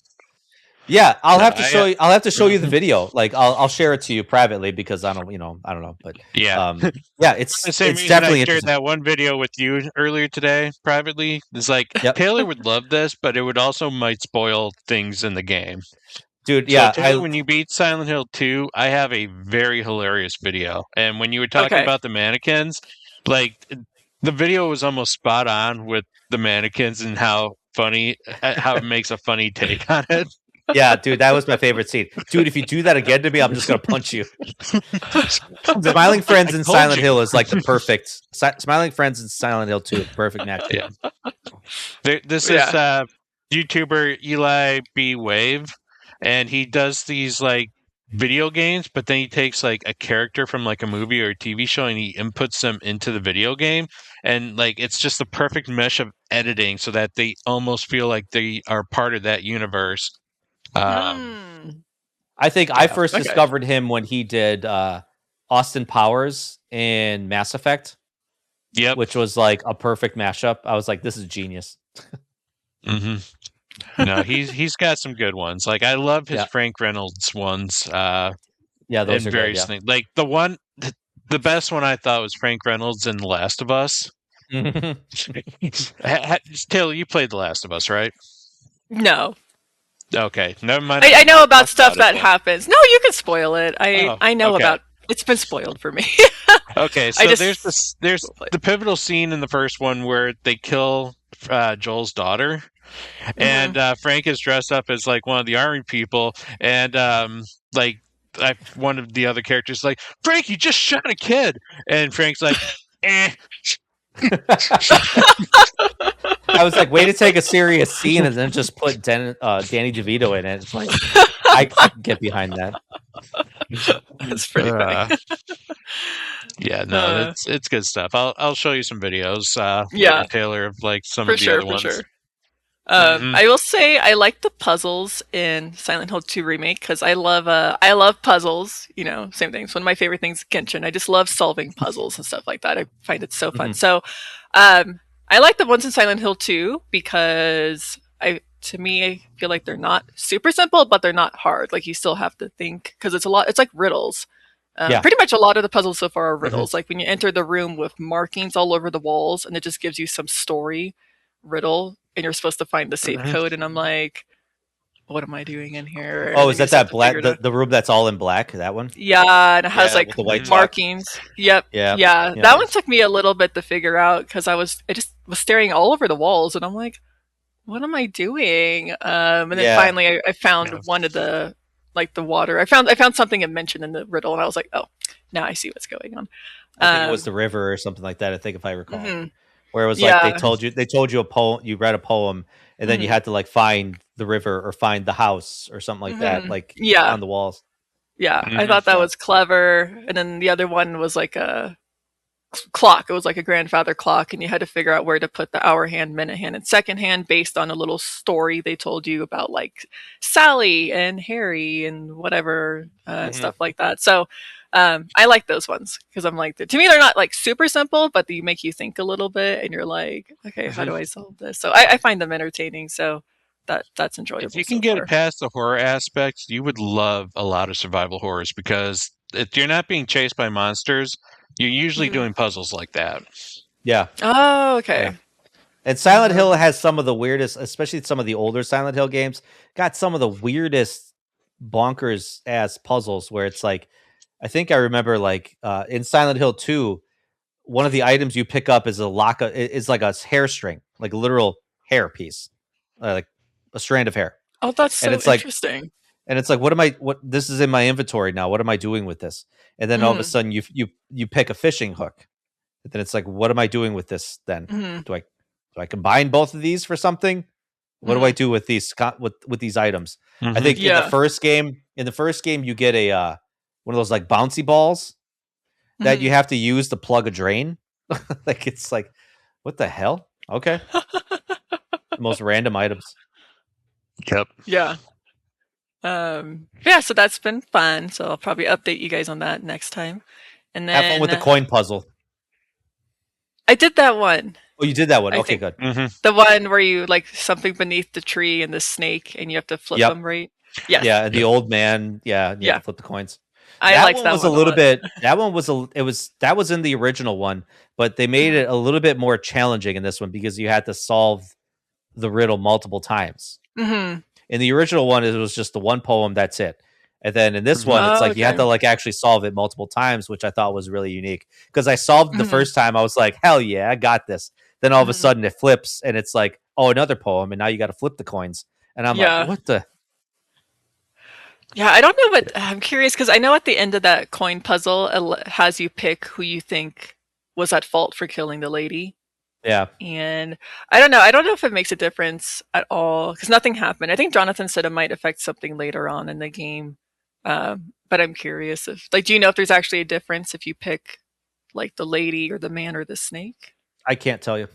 Yeah, I'll have to show you the video. Like I'll share it to you privately because I don't know, but it's the same it's reason definitely I shared that one video with you earlier today privately. It's like Taylor would love this, but it would also might spoil things in the game. Dude, so Taylor, when you beat Silent Hill 2, I have a very hilarious video. And when you were talking about the mannequins, like the video was almost spot on with the mannequins and how it makes a funny take on it. Yeah, dude, that was my favorite scene. Dude, if you do that again to me, I'm just going to punch you. Smiling Friends in Silent Hill is like the perfect... Smiling Friends in Silent Hill 2 is perfect match. Yeah. This is YouTuber Eli B. Wave, and he does these like video games, but then he takes like a character from like a movie or a TV show and he inputs them into the video game. And like it's just the perfect mesh of editing so that they almost feel like they are part of that universe. I think I first discovered him when he did Austin Powers in Mass Effect. Yep. Which was like a perfect mashup. I was like, this is genius. No, he's got some good ones. Like I love his Frank Reynolds ones. Those are very good. Like the best one I thought was Frank Reynolds in The Last of Us. Taylor, you played The Last of Us, right? No. Okay, never mind. I know about stuff that happens. No, you can spoil it. I know about. It's been spoiled for me. Okay, so there's the pivotal scene in the first one where they kill Joel's daughter, and Frank is dressed up as like one of the army people, and one of the other characters is like, Frank, you just shot a kid, and Frank's like, eh. I was like, way to take a serious scene and then just put Danny DeVito in it. It's like, I can get behind that. That's pretty funny. Yeah, no, it's good stuff. I'll show you some videos. Taylor, of like some of the other ones. Sure. I will say I like the puzzles in Silent Hill 2 Remake because I love puzzles. Same thing. It's one of my favorite things, Genshin. I just love solving puzzles and stuff like that. I find it so fun. So, I like the ones in Silent Hill 2 because I feel like they're not super simple, but they're not hard. Like you still have to think because it's like riddles. Pretty much a lot of the puzzles so far are riddles. Like when you enter the room with markings all over the walls and it just gives you some story riddle and you're supposed to find the safe code. And I'm like, what am I doing in here? Oh, is that black? The room that's all in black? That one? Yeah, and it has like the white markings. Yep. Yeah. That one took me a little bit to figure out because I just was staring all over the walls, and I'm like, what am I doing? And then finally, I found one of the the water. I found something it mentioned in the riddle, and I was like, oh, now I see what's going on. I think it was the river or something like that. I think if I recall, where it was like they told you a poem, you read a poem. And then you had to like find the river or find the house or something like that, like on the walls. Yeah, I thought that was clever. And then the other one was like a clock. It was like a grandfather clock, and you had to figure out where to put the hour hand, minute hand, and second hand based on a little story they told you about like Sally and Harry and whatever stuff like that. So I like those ones because I'm like, to me, they're not like super simple, but they make you think a little bit, and you're like, okay, how do I solve this? So I find them entertaining. So that's enjoyable. If you can get past the horror aspects, you would love a lot of survival horrors because if you're not being chased by monsters, you're usually doing puzzles like that. Yeah. Oh, okay. Yeah. And Silent Hill has some of the weirdest, especially some of the older Silent Hill games, got some of the weirdest bonkers ass puzzles where it's like, I think I remember like in Silent Hill 2, one of the items you pick up is like a hair string, like a literal hair piece, like a strand of hair. Oh, that's so interesting. And it's like, this is in my inventory now. What am I doing with this? And then all of a sudden you pick a fishing hook. And then it's like, what am I doing with this then? Do I combine both of these for something? What do I do with these with these items? I think in the first game you get a one of those like bouncy balls that you have to use to plug a drain. Like it's like, what the hell? Okay. The most random items. Yep. Yeah. So that's been fun. So I'll probably update you guys on that next time. And then have fun with the coin puzzle. I did that one. Oh, you did that one. Okay, good. The one where you like something beneath the tree and the snake, and you have to flip them, right? Yes. Yeah, the old man. Yeah, you have to flip the coins. I liked that one. Was a little bit. That one was that was in the original one, but they made it a little bit more challenging in this one because you had to solve the riddle multiple times. In the original one, it was just the one poem. That's it. And then in this one, it's like you have to like actually solve it multiple times, which I thought was really unique. Because I solved it the first time, I was like, hell yeah, I got this. Then all of a sudden it flips and it's like, oh, another poem, and now you got to flip the coins. And I'm like, what the? Yeah, I don't know, but I'm curious because I know at the end of that coin puzzle, it has you pick who you think was at fault for killing the lady. Yeah. And I don't know. I don't know if it makes a difference at all because nothing happened. I think Jonathan said it might affect something later on in the game. But I'm curious if, like, do you know if there's actually a difference if you pick like the lady or the man or the snake? I can't tell you.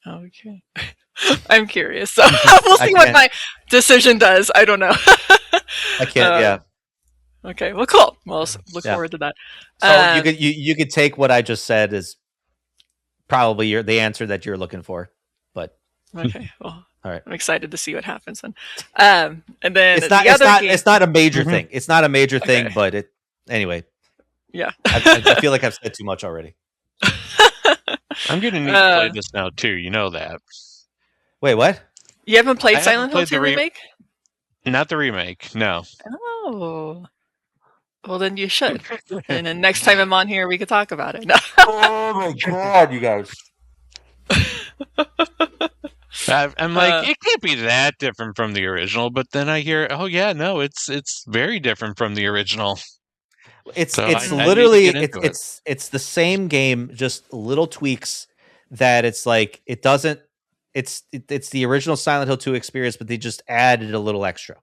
Okay. I'm curious. So we'll see what my decision does. I don't know. I can't. Yeah. Okay. Well, cool. Well, look forward to that. So you could take what I just said as probably the answer that you're looking for, but okay. Well, all right. I'm excited to see what happens then. And then it's not a major thing. It's not a major thing, but anyway. Yeah. I feel like I've said too much already. I'm gonna need to play this now too. You know that. Wait, what? You haven't played Silent Hill 2 remake? Not the remake. No. Oh. Well, then you should. And then next time I'm on here, we could talk about it. Oh my god, you guys! I'm like, it can't be that different from the original, but then I hear, oh yeah, no, it's very different from the original. It's literally it's the same game, just little tweaks that it's like it doesn't. It's the original Silent Hill 2 experience, but they just added a little extra.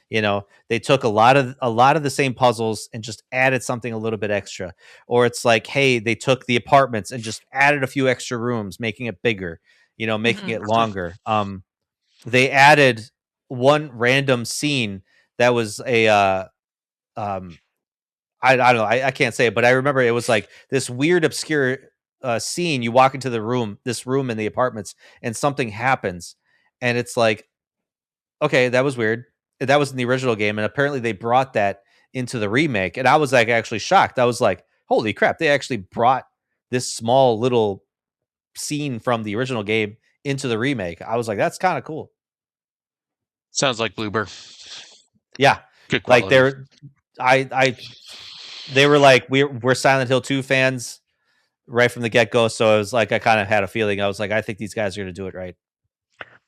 You know, they took a lot of the same puzzles and just added something a little bit extra. Or it's like, hey, they took the apartments and just added a few extra rooms, making it bigger. You know, making it longer. They added one random scene that was a I don't know. I can't say it, but I remember it was like this weird, obscure scene. You walk into this room in the apartments, and something happens, and it's like, okay, that was weird. That was in the original game, and apparently they brought that into the remake, and I was like actually shocked. I was like, holy crap! They actually brought this small little scene from the original game into the remake. I was like, that's kind of cool. Sounds like Bloober. Yeah, good quality. Like they were like, we're Silent Hill 2 fans right from the get-go, so it was like I kind of had a feeling. I was like, I think these guys are going to do it right.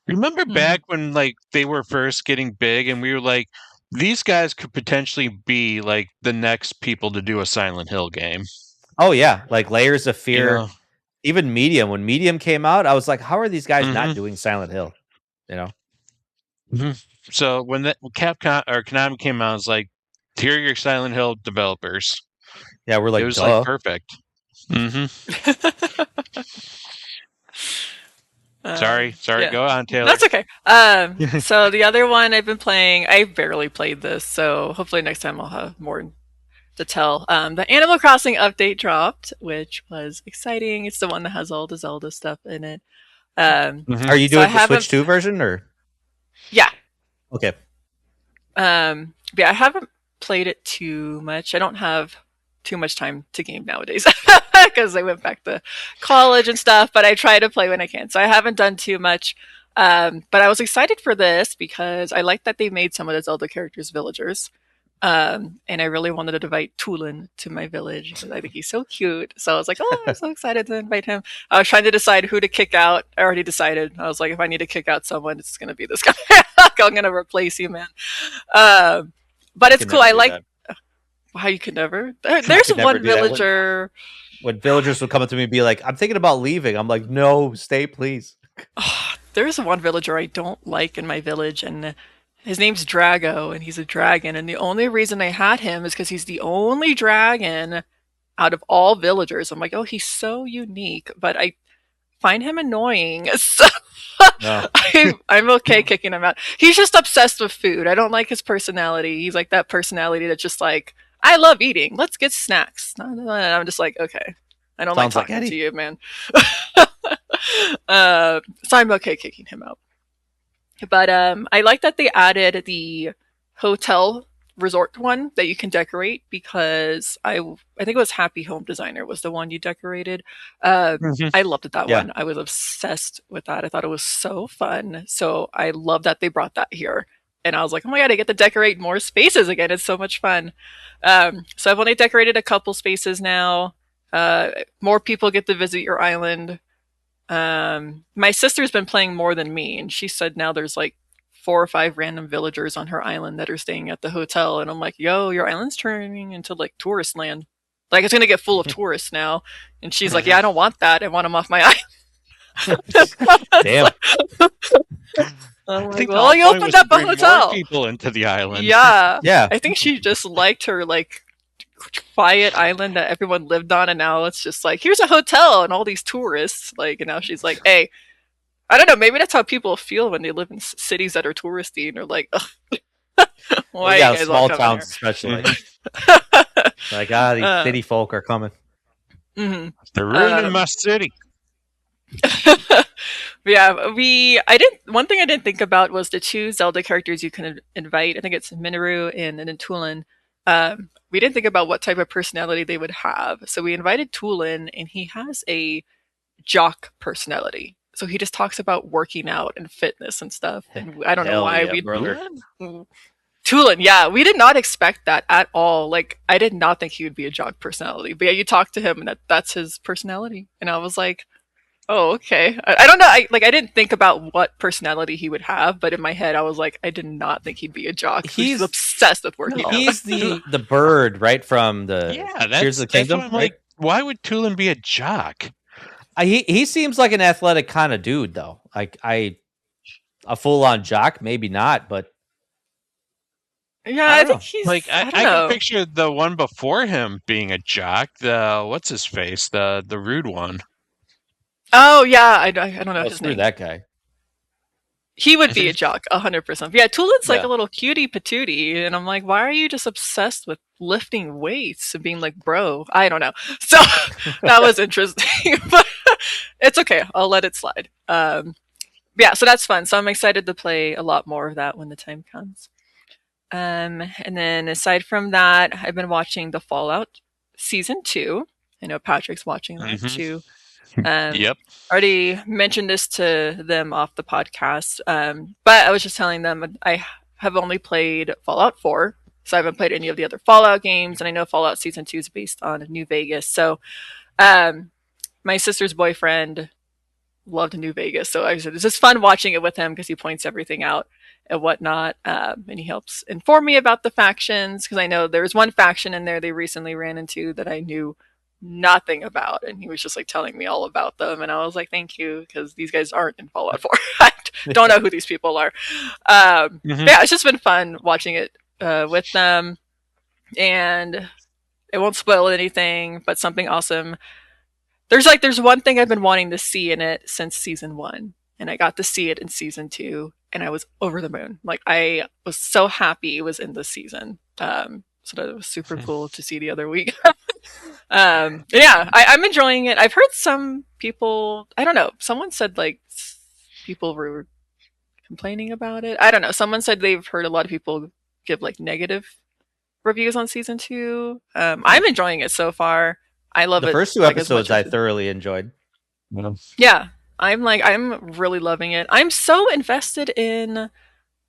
Remember back when like they were first getting big and we were like, these guys could potentially be like the next people to do a Silent Hill game. Oh yeah, like Layers of Fear. You know? Even Medium. When Medium came out, I was like, how are these guys not doing Silent Hill? You know? So when Capcom or Konami came out, I was like, here are your Silent Hill developers. Yeah, we're like, it was like perfect. Sorry, yeah. Go on, Taylor. That's okay. So the other one I've been playing, I barely played this, so hopefully next time I'll have more to tell. The Animal Crossing update dropped, which was exciting. It's the one that has all the Zelda stuff in it. Are you doing the Switch 2 version, or? Yeah. Okay. Yeah, I haven't played it too much. I don't have too much time to game nowadays because I went back to college and stuff, but I try to play when I can. So I haven't done too much. But I was excited for this because I like that they made some of the Zelda characters villagers. And I really wanted to invite Tulin to my village because I think he's so cute. So I was like, oh, I'm so excited to invite him. I was trying to decide who to kick out. I already decided. I was like, if I need to kick out someone, it's going to be this guy. I'm going to replace you, man. But it's cool. I like how you could never. There's one villager. When villagers would come up to me and be like, I'm thinking about leaving. I'm like, no, stay, please. Oh, there's one villager I don't like in my village, and his name's Drago, and he's a dragon. And the only reason I had him is because he's the only dragon out of all villagers. I'm like, oh, he's so unique, but I find him annoying. So no. I'm okay kicking him out. He's just obsessed with food. I don't like his personality. He's like that personality that's just like, I love eating. Let's get snacks. And I'm just like, okay. I don't like talking to you, man. So I'm okay kicking him out. But I like that they added the hotel resort one that you can decorate, because I think it was Happy Home Designer was the one you decorated. I loved that one. I was obsessed with that. I thought it was so fun. So I love that they brought that here. And I was like, oh my god, I get to decorate more spaces again. It's so much fun. So I've only decorated a couple spaces now. More people get to visit your island. My sister's been playing more than me, and she said now there's like 4 or 5 random villagers on her island that are staying at the hotel. And I'm like, yo, your island's turning into like tourist land. Like, it's going to get full of tourists now. And she's like, yeah, I don't want that. I want them off my island. Damn. I'm like, well, you opened up a hotel. More people into the island. Yeah. I think she just liked her like quiet island that everyone lived on, and now it's just like, here's a hotel and all these tourists. Like, and now she's like, hey, I don't know, maybe that's how people feel when they live in cities that are touristy, and they're like, ugh. Why you guys small towns especially. Like, these city folk are coming. Mm-hmm. They're ruining my city. Yeah, one thing I didn't think about was the 2 Zelda characters you can invite. I think it's Minoru and Tulin. We didn't think about what type of personality they would have. So we invited Tulin, and he has a jock personality. So he just talks about working out and fitness and stuff. And I don't know why we Tulin, yeah, we did not expect that at all. Like, I did not think he would be a jock personality. But yeah, you talk to him, and that's his personality. And I was like, oh, okay. I don't know. I didn't think about what personality he would have, but in my head, I was like, I did not think he'd be a jock. He's obsessed with working out. He's the bird, right, from the Tears of the Kingdom. Right? Like, why would Tulin be a jock? He seems like an athletic kind of dude, though. Like, a full-on jock, maybe not, but yeah, I think he's like, I can picture the one before him being a jock. The what's his face, the rude one. Oh yeah, I don't know his name. That guy. He would be a jock, 100%. Yeah, Tulin's like a little cutie patootie, and I'm like, why are you just obsessed with lifting weights and being like, bro? I don't know. So that was interesting, but it's okay. I'll let it slide. Yeah, so that's fun. So I'm excited to play a lot more of that when the time comes. And then aside from that, I've been watching the Fallout Season 2. I know Patrick's watching that too. Yep. Already mentioned this to them off the podcast, but I was just telling them I have only played Fallout 4, so I haven't played any of the other Fallout games, and I know Fallout Season 2 is based on New Vegas. So my sister's boyfriend loved New Vegas, so I said it's just fun watching it with him because he points everything out and whatnot, and he helps inform me about the factions, because I know there was one faction in there they recently ran into that I knew nothing about, and he was just like telling me all about them, and I was like, thank you, because these guys aren't in Fallout 4. I don't know who these people are. Yeah, it's just been fun watching it with them, and it won't spoil anything, but something awesome. There's one thing I've been wanting to see in it since season 1, and I got to see it in season 2, and I was over the moon. Like, I was so happy it was in this season. So So that was super cool to see the other week. I'm enjoying it. I've heard some people, I don't know, someone said like people were complaining about it. I don't know. Someone said they've heard a lot of people give like negative reviews on season 2. I'm enjoying it so far. I love it. The first 2 episodes I thoroughly enjoyed. Yeah, I'm really loving it. I'm so invested in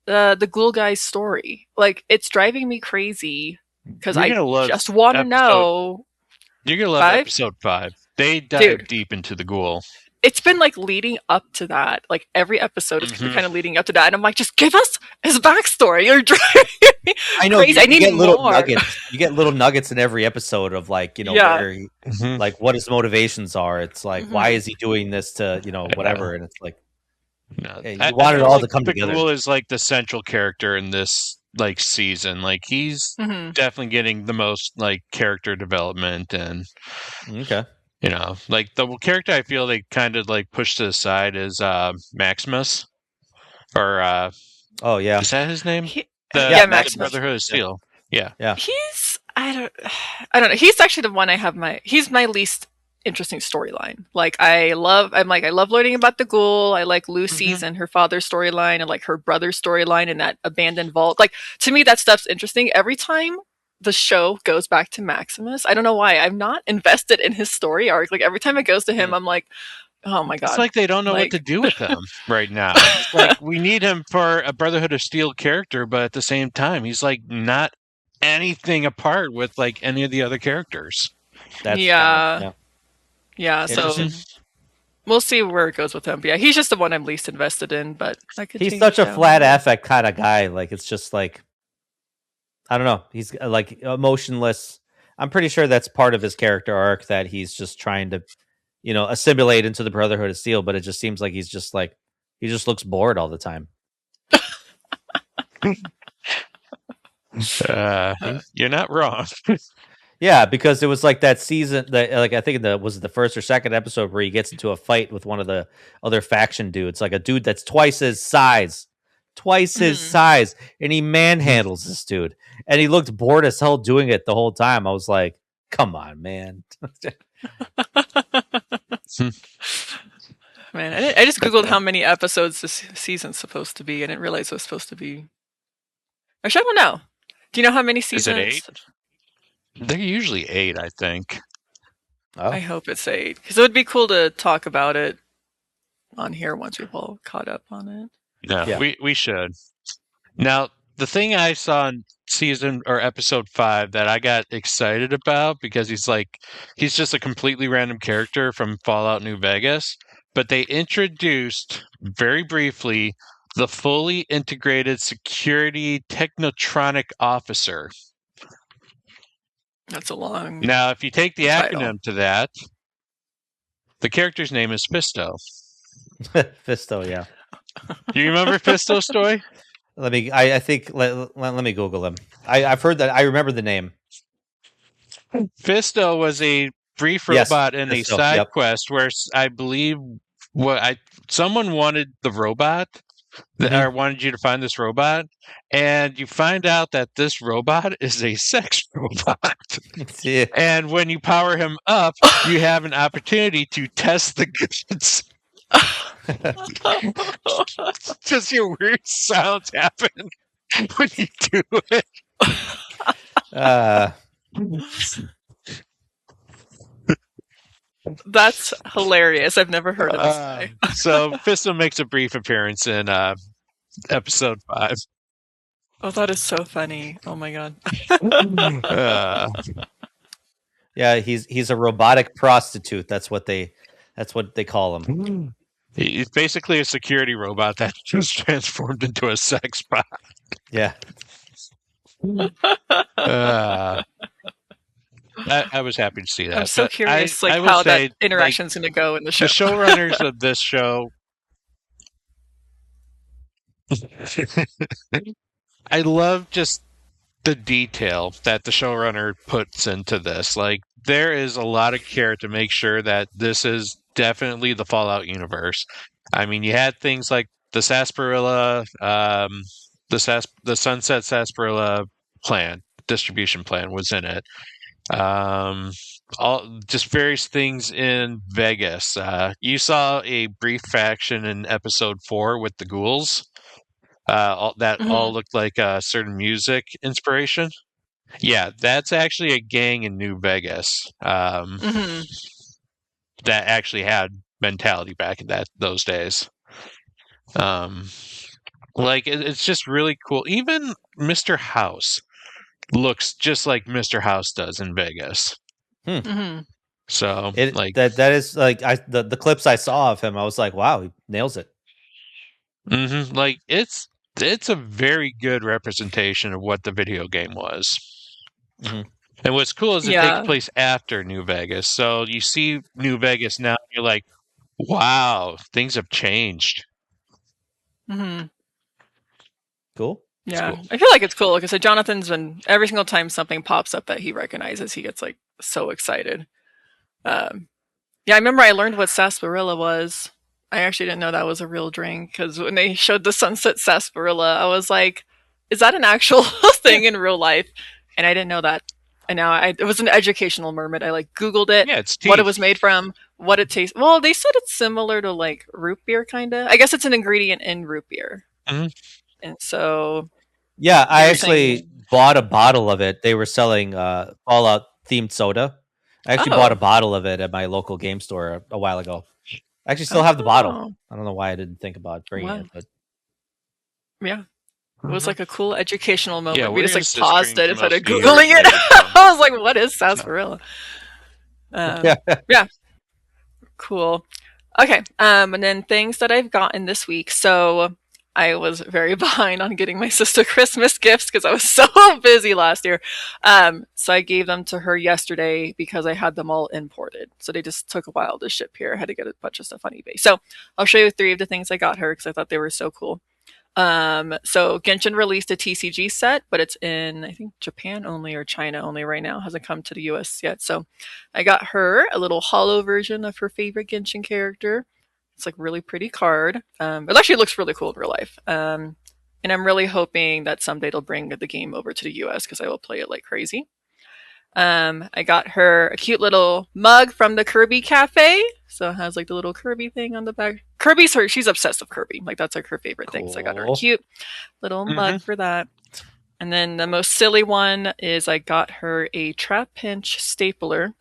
the Ghoul guy's story. Like, it's driving me crazy because I just want to know. You're gonna love episode 5. They dive deep into the Ghoul. It's been like leading up to that. Like every episode is kind of leading up to that. And I'm like, just give us his backstory. You're driving me crazy. I need more. You get little nuggets in every episode of like, where he, like what his motivations are. It's like, why is he doing this to, whatever. And it's like, you want it all to come together. The Ghoul is like the central character in this like season. Like he's definitely getting the most like character development and like the character I feel they kind of like pushed to the side is Maximus, or is that his name? Maximus. Brotherhood of Steel. Yeah. He's I don't know. He's actually the one I have he's my least interesting storyline. Like I love learning about the Ghoul. I like Lucy's and her father's storyline and like her brother's storyline in that abandoned vault. Like to me that stuff's interesting. Every time the show goes back to Maximus, I don't know why, I'm not invested in his story arc. Like every time it goes to him, I'm like, oh my god. It's like they don't know what to do with him right now. It's like we need him for a Brotherhood of Steel character, but at the same time, he's like not anything apart with like any of the other characters. So we'll see where it goes with him. But yeah, he's just the one I'm least invested in, but he's such a flat affect kind of guy. Like it's just like, I don't know. He's like emotionless. I'm pretty sure that's part of his character arc, that he's just trying to, assimilate into the Brotherhood of Steel. But it just seems like he just looks bored all the time. You're not wrong. Yeah, because it was like that season that, like, I think was the first or second episode where he gets into a fight with one of the other faction dudes, like a dude that's twice his size, and he manhandles this dude, and he looked bored as hell doing it the whole time. I was like, come on, man. Man, I just googled how many episodes this season's supposed to be. I didn't realize it was supposed to be. Actually, I don't know. Do you know how many seasons? Is it 8? They're usually 8, I think. Oh. I hope it's 8, because it would be cool to talk about it on here once we've all caught up on it. Yeah. We should. Now, the thing I saw in season or episode 5 that I got excited about, because he's just a completely random character from Fallout New Vegas, but they introduced very briefly the fully integrated security technotronic officer. That's a long. Now, if you take the title. acronym to that, the character's name is Fisto. Fisto, yeah. Do you remember Fisto, Stoy? Let me Google him. I've heard that. I remember the name. Fisto was a brief robot in a side quest where I believe someone wanted the robot, or wanted you to find this robot, and you find out that this robot is a sex robot. Yeah. And when you power him up, you have an opportunity to test the goods. Just hear weird sounds happen when you do it. That's hilarious. I've never heard of this guy. So Fisto makes a brief appearance in episode 5. Oh, that is so funny. Oh my god. Yeah, he's a robotic prostitute. That's what they call him. He's basically a security robot that just transformed into a sex bot. Yeah. I was happy to see that. I'm so curious, how that interaction's going to go in the show. The showrunners of this show, I love just the detail that the showrunner puts into this. Like, there is a lot of care to make sure that this is definitely the Fallout universe. I mean, you had things like the Sarsaparilla, the Sunset Sarsaparilla plan, distribution plan was in it. All just various things in Vegas. You saw a brief faction in episode 4 with the ghouls. All looked like a certain music inspiration. Yeah, that's actually a gang in New Vegas. That actually had mentality back in those days. It's just really cool. Even Mr. House looks just like Mr. House does in Vegas. So that is like the clips I saw of him, I was like, wow, he nails it. Like it's a very good representation of what the video game was. And what's cool is it takes place after New Vegas. So you see New Vegas now, and you're like, wow, things have changed. Cool. Yeah, cool. I feel like it's cool. Like I said, Jonathan's been, every single time something pops up that he recognizes, he gets like so excited. Yeah, I remember I learned what sarsaparilla was. I actually didn't know that was a real drink, because when they showed the sunset sarsaparilla, I was like, is that an actual thing in real life? And I didn't know that. And now it was an educational moment. I like Googled it, what it was made from, what it tastes. Well, they said it's similar to like root beer, kind of. I guess it's an ingredient in root beer. And so, yeah, I actually bought a bottle of it. They were selling Fallout themed soda. I actually bought a bottle of it at my local game store a while ago. I actually still have the bottle. I don't know why I didn't think about bringing it, but yeah, it was like a cool educational moment. Yeah, we just like paused it instead of Googling it. I was like, what is sarsaparilla? Yeah, cool. Okay, and then things that I've gotten this week. So I was very behind on getting my sister Christmas gifts because I was so busy last year. So I gave them to her yesterday because I had them all imported. So they just took a while to ship here. I had to get a bunch of stuff on eBay. So I'll show you 3 of the things I got her because I thought they were so cool. So Genshin released a TCG set, but it's in, I think, Japan only or China only right now. It hasn't come to the US yet. So I got her a little holo version of her favorite Genshin character. It's like really pretty card. It actually looks really cool in real life. And I'm really hoping that someday they'll bring the game over to the US because I will play it like crazy. I got her a cute little mug from the Kirby Cafe. So it has like the little Kirby thing on the back. She's obsessed with Kirby. Like that's like her favorite thing. So I got her a cute little mug for that. And then the most silly one is I got her a trap pinch stapler.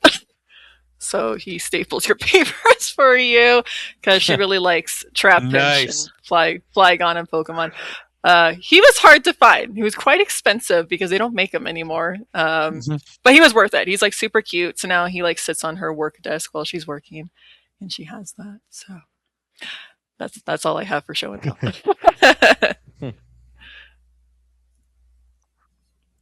So he staples your papers for you because she really likes Trap Pinch and Flygon and Pokemon. He was hard to find. He was quite expensive because they don't make them anymore. But he was worth it. He's like super cute. So now he like sits on her work desk while she's working, and she has that. So that's all I have for show and tell.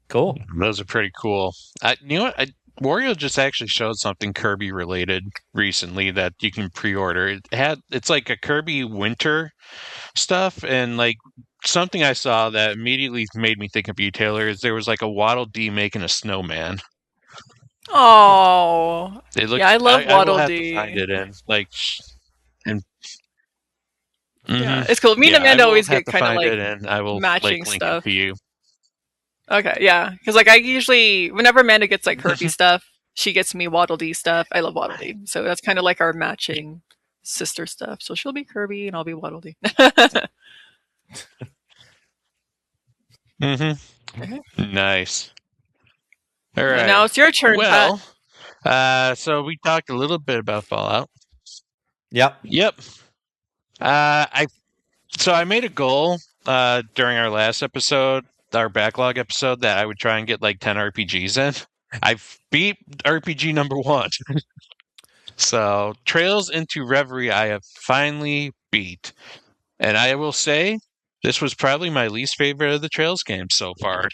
Cool. Those are pretty cool. You know what? Wario just actually showed something Kirby related recently that you can pre-order. It's like a Kirby winter stuff, and like something I saw that immediately made me think of you, Taylor, is there was like a Waddle Dee making a snowman. Oh, I love Waddle Dee. Find it in yeah, it's cool. Me and Amanda always get kind of like I will matching link stuff it to you. Okay, yeah, because like I usually, whenever Amanda gets like Kirby stuff, she gets me Waddle Dee stuff. I love Waddle Dee, so that's kind of like our matching sister stuff. So she'll be Kirby and I'll be Waddle Dee. Nice. All right, now it's your turn. Well, so we talked a little bit about Fallout. Yep. I made a goal during our last episode, our backlog episode, that I would try and get like 10 RPGs in. I've beat RPG number 1. So Trails into Reverie I have finally beat. And I will say this was probably my least favorite of the Trails games so far.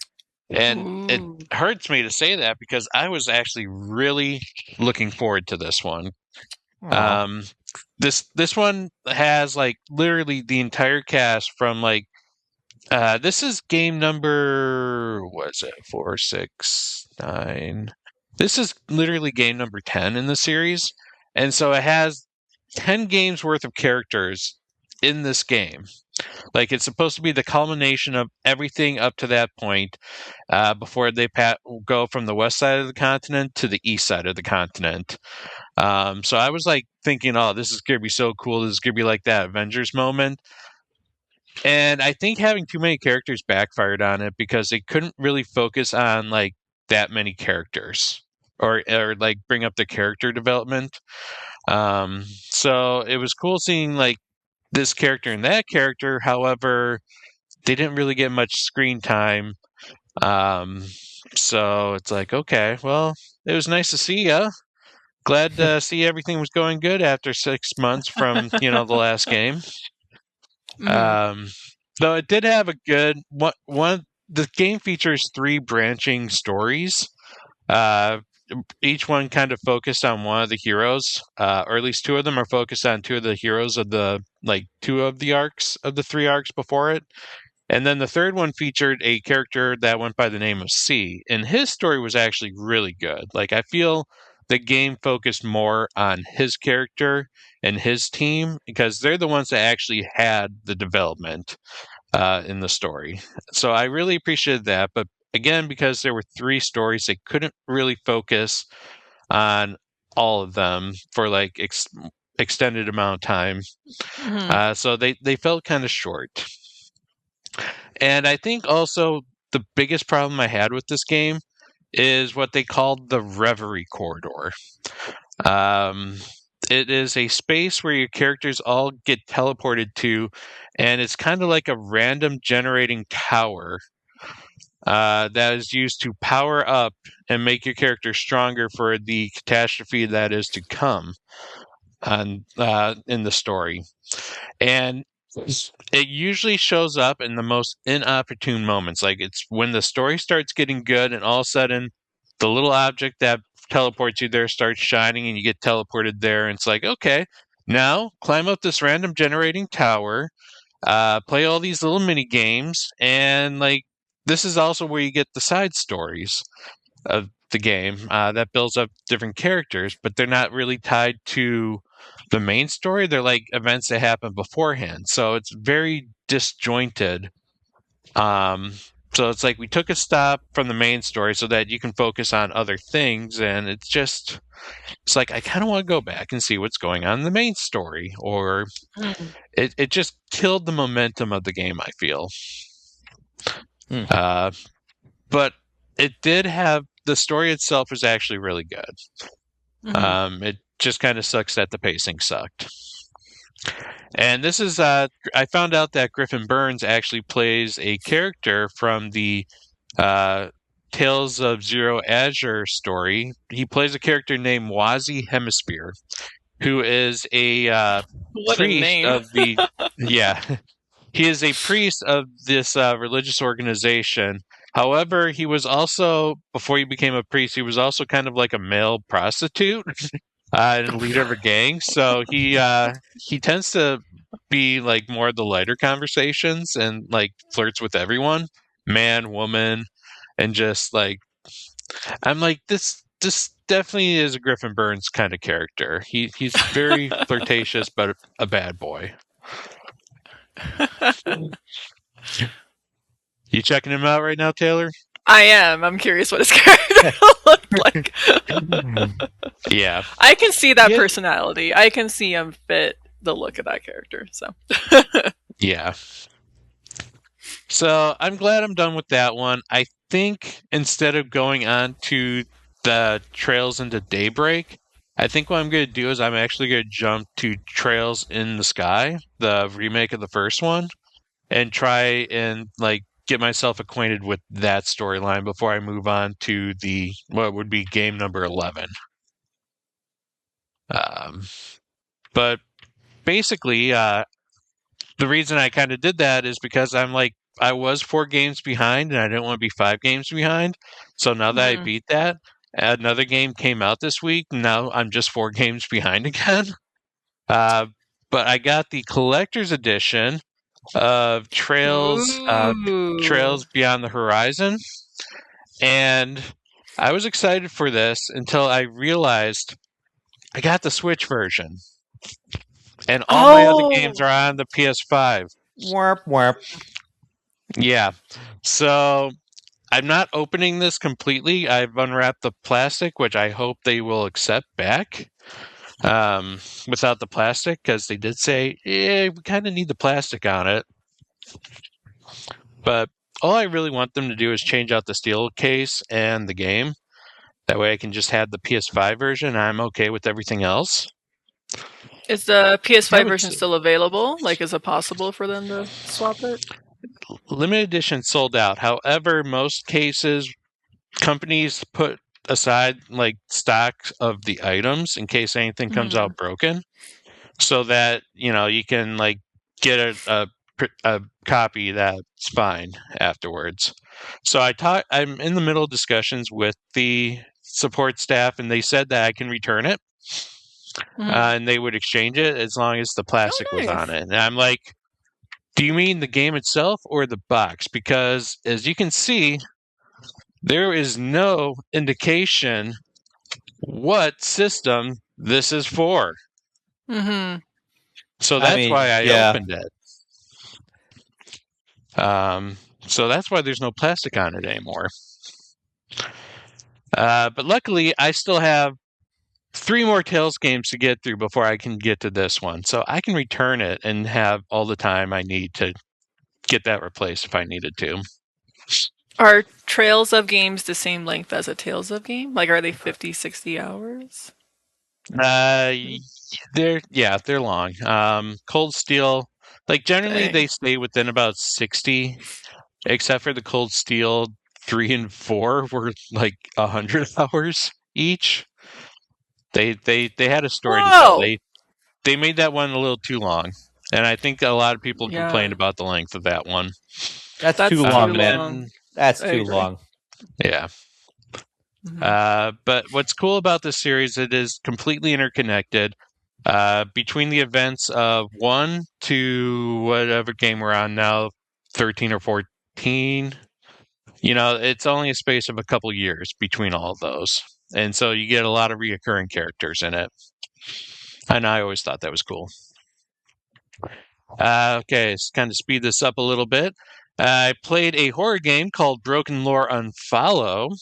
And it hurts me to say that because I was actually really looking forward to this one. This one has like literally the entire cast from like this is game number, what is it, 4, 6, 9. This is literally game number 10 in the series. And so it has 10 games worth of characters in this game. Like, it's supposed to be the culmination of everything up to that point before they go from the west side of the continent to the east side of the continent. So I was like thinking, oh, this is going to be so cool. This is going to be like that Avengers moment. And I think having too many characters backfired on it because they couldn't really focus on like that many characters or like bring up the character development. So it was cool seeing like this character and that character. However, they didn't really get much screen time. So it's like, okay, well, it was nice to see ya. Glad to see everything was going good after 6 months from, the last game. Though it did have a good one. The game features 3 branching stories. Each one kind of focused on one of the heroes, or at least 2 of them are focused on 2 of the heroes of the 2 of the arcs of the 3 arcs before it. And then the 3rd one featured a character that went by the name of C, and his story was actually really good. Like, I feel the game focused more on his character and his team because they're the ones that actually had the development in the story. So I really appreciated that. But again, because there were 3 stories, they couldn't really focus on all of them for like extended amount of time. So they felt kind of short. And I think also the biggest problem I had with this game is what they called the Reverie Corridor. It is a space where your characters all get teleported to, and it's kind of like a random generating tower that is used to power up and make your character stronger for the catastrophe that is to come in the story. And it usually shows up in the most inopportune moments. Like, it's when the story starts getting good and all of a sudden the little object that teleports you there starts shining and you get teleported there. And it's like, okay, now climb up this random generating tower, play all these little mini games. And like, this is also where you get the side stories of the game that builds up different characters, but they're not really tied to the main story. They're like events that happen beforehand, so it's very disjointed. So it's like we took a stop from the main story so that you can focus on other things, and it's like I kind of want to go back and see what's going on in the main story, or it just killed the momentum of the game, I feel. But it did have, the story itself was actually really good. It just kind of sucks that the pacing sucked. And this is, I found out that Griffin Burns actually plays a character from the Tales of Zero Azure story. He plays a character named Wazi Hemisphere, who is a priest of the... Yeah. He is a priest of this religious organization. However, he was also, before he became a priest, he was also kind of like a male prostitute and leader of a gang. So he tends to be like more of the lighter conversations and like flirts with everyone, man, woman, and just like, I'm like, this definitely is a Griffin Burns kind of character. He's very flirtatious, but a bad boy. You checking him out right now, Taylor? I am. I'm curious what his character looked like. Yeah. I can see that personality. I can see him fit the look of that character. So. Yeah. So I'm glad I'm done with that one. I think instead of going on to the Trails into Daybreak, I think what I'm going to do is I'm actually going to jump to Trails in the Sky, the remake of the first one, and try and like get myself acquainted with that storyline before I move on to the what would be game number 11. But basically, the reason I kind of did that is because I'm like, I was 4 games behind and I didn't want to be 5 games behind. So now that I beat that, another game came out this week. Now I'm just 4 games behind again. But I got the collector's edition of Trails Beyond the Horizon. And I was excited for this until I realized I got the Switch version. And all my other games are on the PS5. Warp, warp. Yeah. So I'm not opening this completely. I've unwrapped the plastic, which I hope they will accept back without the plastic, because they did say, we kind of need the plastic on it. But all I really want them to do is change out the steel case and the game. That way I can just have the PS5 version. I'm okay with everything else. Is the PS5 version still available? Like, is it possible for them to swap it? Limited edition sold out. However, most cases, companies put aside like stock of the items in case anything comes out broken, so that you can like get a copy that's fine afterwards. So I'm in the middle of discussions with the support staff, and they said that I can return it, and they would exchange it as long as the plastic was on it. And I'm like, do you mean the game itself or the box? Because as you can see, there is no indication what system this is for. So that's why I opened it. So that's why there's no plastic on it anymore. But luckily, I still have 3 more Tales games to get through before I can get to this one. So I can return it and have all the time I need to get that replaced if I needed to. Are Trails of games the same length as a Tales of game? Like, are they 50, 60 hours? They're long. Cold Steel, like generally they stay within about 60, except for the Cold Steel 3 and 4 were like 100 hours each. They had a story to tell. They made that one a little too long, and I think a lot of people complained about the length of that one. That's too long, man. That's too long. Yeah. But what's cool about this series, it is completely interconnected. Between the events of 1 to whatever game we're on now, 13 or 14, it's only a space of a couple years between all of those. And so you get a lot of reoccurring characters in it. And I always thought that was cool. Okay, let's kind of speed this up a little bit. I played a horror game called Broken Lore Unfollow.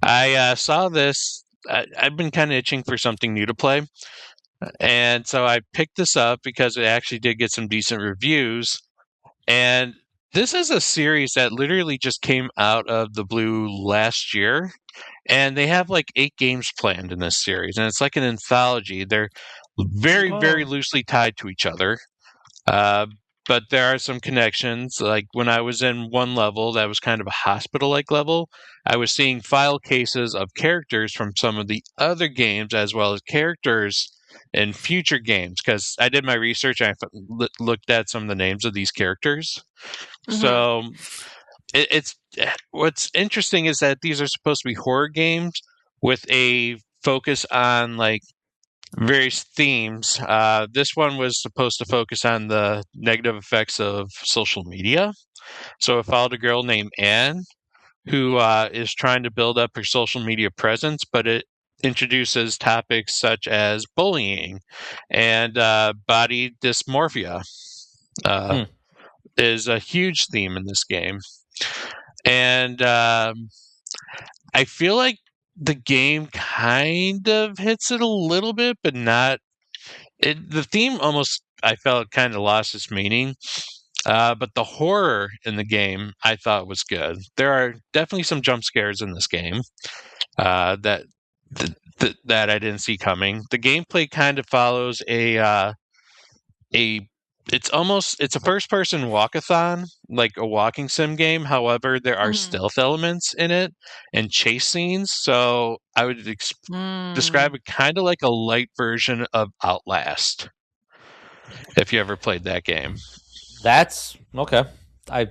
I saw this. I've been kind of itching for something new to play. And so I picked this up because it actually did get some decent reviews. And this is a series that literally just came out of the blue last year. And they have like 8 games planned in this series. And it's like an anthology. They're very, very loosely tied to each other. But there are some connections. Like when I was in one level that was kind of a hospital-like level, I was seeing file cases of characters from some of the other games as well as characters in future games, because I did my research and I looked at some of the names of these characters. So it's what's interesting is that these are supposed to be horror games with a focus on like various themes. This one was supposed to focus on the negative effects of social media. So it followed a girl named Anne who is trying to build up her social media presence, but it introduces topics such as bullying and body dysmorphia. Is a huge theme in this game. And I feel like the game kind of hits it a little bit, but not. The theme almost, I felt, kind of lost its meaning. But the horror in the game, I thought, was good. There are definitely some jump scares in this game that I didn't see coming. The gameplay kind of follows it's a first-person walkathon, like a walking sim game. However, there are stealth elements in it and chase scenes. So I would describe it kind of like a light version of Outlast, if you ever played that game. That's okay. Not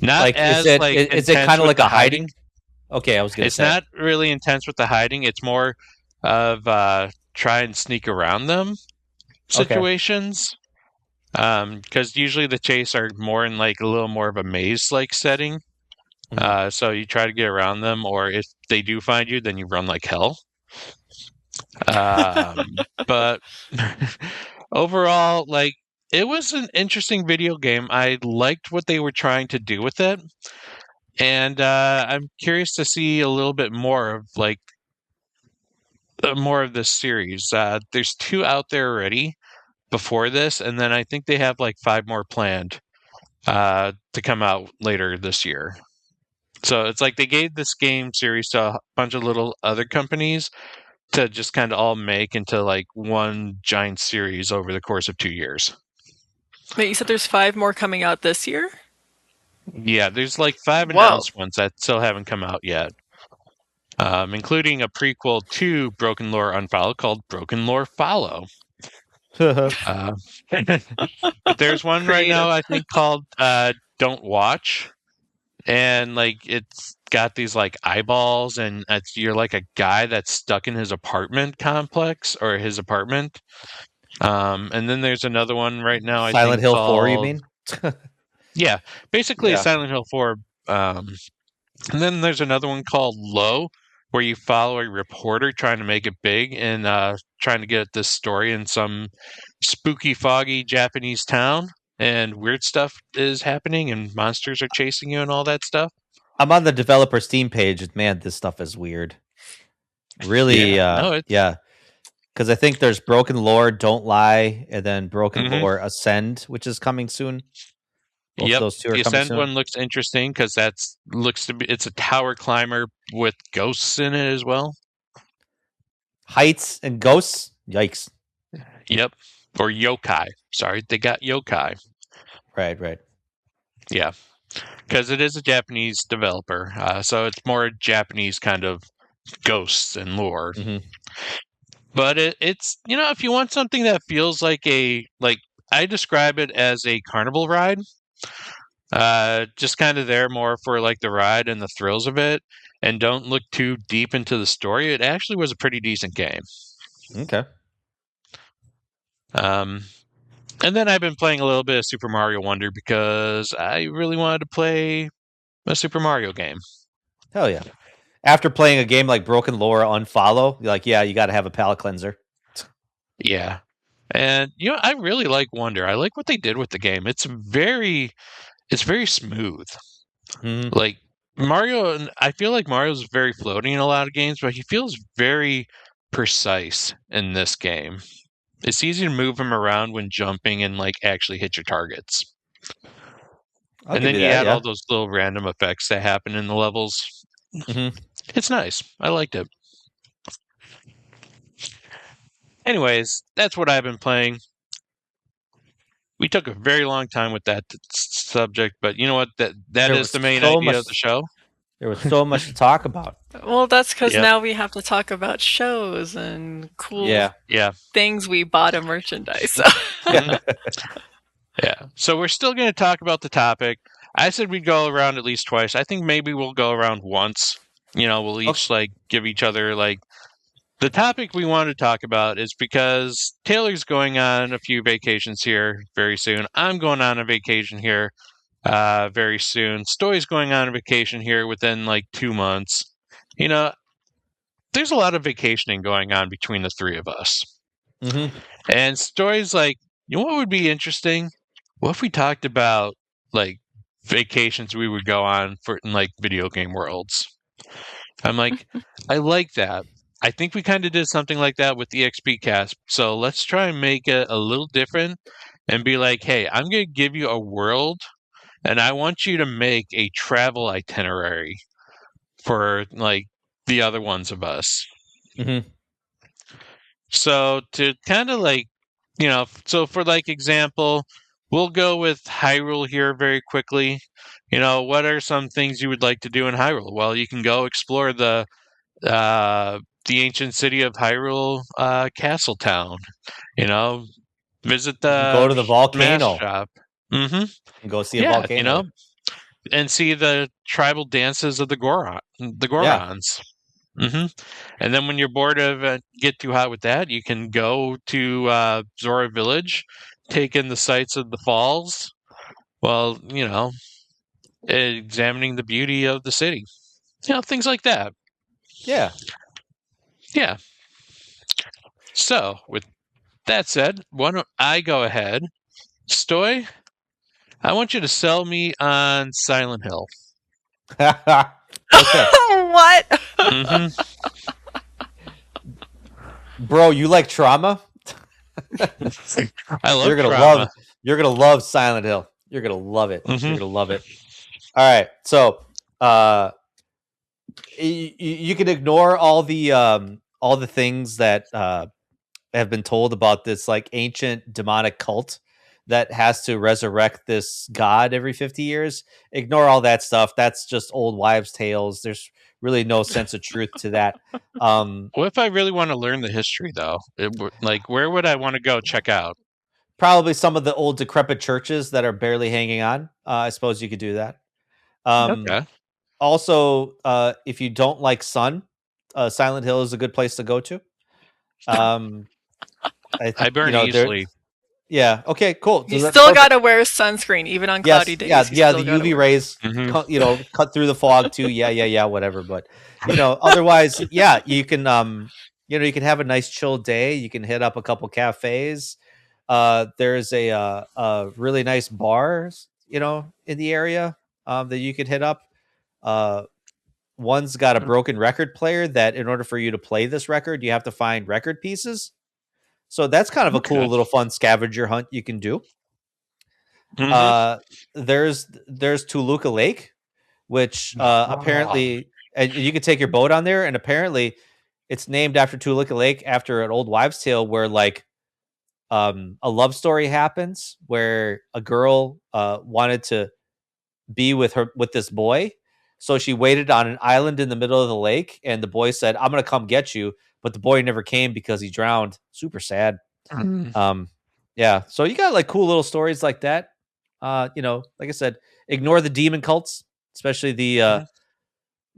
like, as is it kind of like a hiding? Okay, I was gonna say it's not really intense with the hiding. It's more of try and sneak around them situations. Because usually the chase are more in like a little more of a maze-like setting. So you try to get around them, or if they do find you, then you run like hell. But overall, like it was an interesting video game. I liked what they were trying to do with it, and I'm curious to see a little bit more of more of this series. There's 2 out there already before this, and then I think they have 5 more planned to come out later this year. So it's like they gave this game series to a bunch of little other companies to just kind of all make into one giant series over the course of 2 years. Wait, you said there's 5 more coming out this year? Yeah, there's 5 announced ones that still haven't come out yet. Including a prequel to Broken Lore Unfollow called Broken Lore Follow. But there's one right now, I think, called Don't Watch. And it's got these eyeballs, and you're a guy that's stuck in his apartment complex or his apartment. And then there's another one right now. I Silent think Hill called, 4, you mean? Yeah, basically Silent Hill 4. And then there's another one called Low, where you follow a reporter trying to make it big and trying to get this story in some spooky, foggy Japanese town. And weird stuff is happening, and monsters are chasing you and all that stuff. I'm on the developer Steam page. Man, this stuff is weird. Really, yeah. Because I think there's Broken Lore, Don't Lie, and then Broken Lore Ascend, which is coming soon. Both those 2 are the Ascend one looks interesting because it's a tower climber with ghosts in it as well. Heights and ghosts? Yikes. Yep. Or yokai. Sorry, they got yokai. Right. Yeah. Because it is a Japanese developer, so it's more Japanese kind of ghosts and lore. Mm-hmm. But it's if you want something that feels like I describe it as a carnival ride, just kind of there more for the ride and the thrills of it, and don't look too deep into the story. It actually was a pretty decent game. Okay. And then I've been playing a little bit of Super Mario Wonder because I really wanted to play a Super Mario game. Hell yeah. After playing a game like Broken Lore Unfollow, you're you got to have a palate cleanser. Yeah. And, I really like Wonder. I like what they did with the game. It's very smooth. Mm-hmm. Mario, I feel like Mario's very floaty in a lot of games, but he feels very precise in this game. It's easy to move him around when jumping and actually hit your targets. And then you add all those little random effects that happen in the levels. Mm-hmm. It's nice. I liked it. Anyways, that's what I've been playing. We took a very long time with that subject, but you know what? That is the main idea of the show. There was so much to talk about. Well, that's because now we have to talk about shows and cool things we bought in merchandise. So. Yeah. So we're still going to talk about the topic. I said we'd go around at least twice. I think maybe we'll go around once. We'll each give each other the topic we want to talk about is because Taylor's going on a few vacations here very soon. I'm going on a vacation here very soon. Stoy's going on a vacation here within 2 months. There's a lot of vacationing going on between the 3 of us. Mm-hmm. And Stoy's what would be interesting? What if we talked about vacations we would go on for in video game worlds? I'm I like that. I think we kind of did something like that with the XP cast. So let's try and make it a little different and be hey, I'm going to give you a world and I want you to make a travel itinerary for the other ones of us. Mm-hmm. So to kind of so for example, we'll go with Hyrule here very quickly. What are some things you would like to do in Hyrule? Well, you can go explore the ancient city of Hyrule, Castle Town. Visit the go to the volcano shop. Mm-hmm. And go see a volcano. And see the tribal dances of the Gorons. Yeah. Mm-hmm. And then when you're bored of get too hot with that, you can go to Zora Village, take in the sights of the falls, while examining the beauty of the city. Things like that. Yeah. Yeah. So, with that said, why don't I go ahead, Stoy, I want you to sell me on Silent Hill. Okay. What? Bro, you like trauma? I love trauma. You're gonna love Silent Hill. You're gonna love it. Mm-hmm. You're gonna love it. All right, so you can ignore all the things that have been told about this like ancient demonic cult that has to resurrect this god every 50 years. Ignore all that stuff. That's just old wives' tales. There's really no sense of truth to that. What if I really want to learn the history, though? Where would I want to go check out? Probably some of the old decrepit churches that are barely hanging on. I suppose you could do that. Okay. Also, if you don't like sun, Silent Hill is a good place to go to. I burn easily. Yeah. Okay. Cool. You still got to wear sunscreen even on cloudy days. Yeah. The UV rays, cut through the fog too. Yeah. Whatever. But otherwise, yeah, you can you can have a nice chill day. You can hit up a couple cafes. There's a really nice bars, in the area that you could hit up. One's got a broken record player that in order for you to play this record, you have to find record pieces. So that's kind of a cool little fun scavenger hunt you can do. There's Toluca Lake, which apparently, and you can take your boat on there, and apparently it's named after Toluca Lake after an old wives' tale where like a love story happens where a girl wanted to be with this boy. So she waited on an island in the middle of the lake, and the boy said, "I'm going to come get you." But the boy never came because he drowned. Super sad. Yeah. So you got like cool little stories like that. Like I said, ignore the demon cults, especially the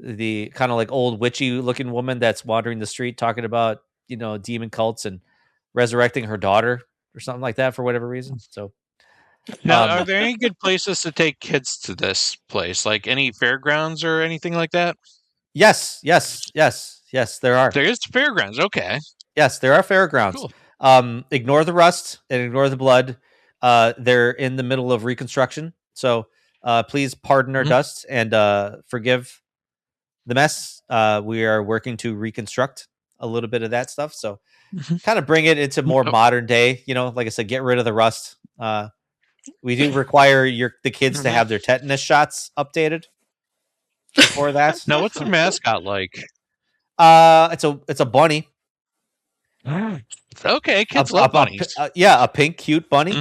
kind of like old witchy looking woman that's wandering the street talking about, demon cults and resurrecting her daughter or something like that for whatever reason. So now, are there any good places to take kids to this place? Like any fairgrounds or anything like that? Yes, there are. There is fairgrounds. Okay. Yes, there are fairgrounds. Cool. Ignore the rust and ignore the blood. They're in the middle of reconstruction. So please pardon our dust and forgive the mess. We are working to reconstruct a little bit of that stuff. So kind of bring it into more modern day. Like I said, get rid of the rust. We do require the kids to have their tetanus shots updated before that. Now, what's the mascot like? It's a bunny. Okay, kids love bunnies. A pink, cute bunny.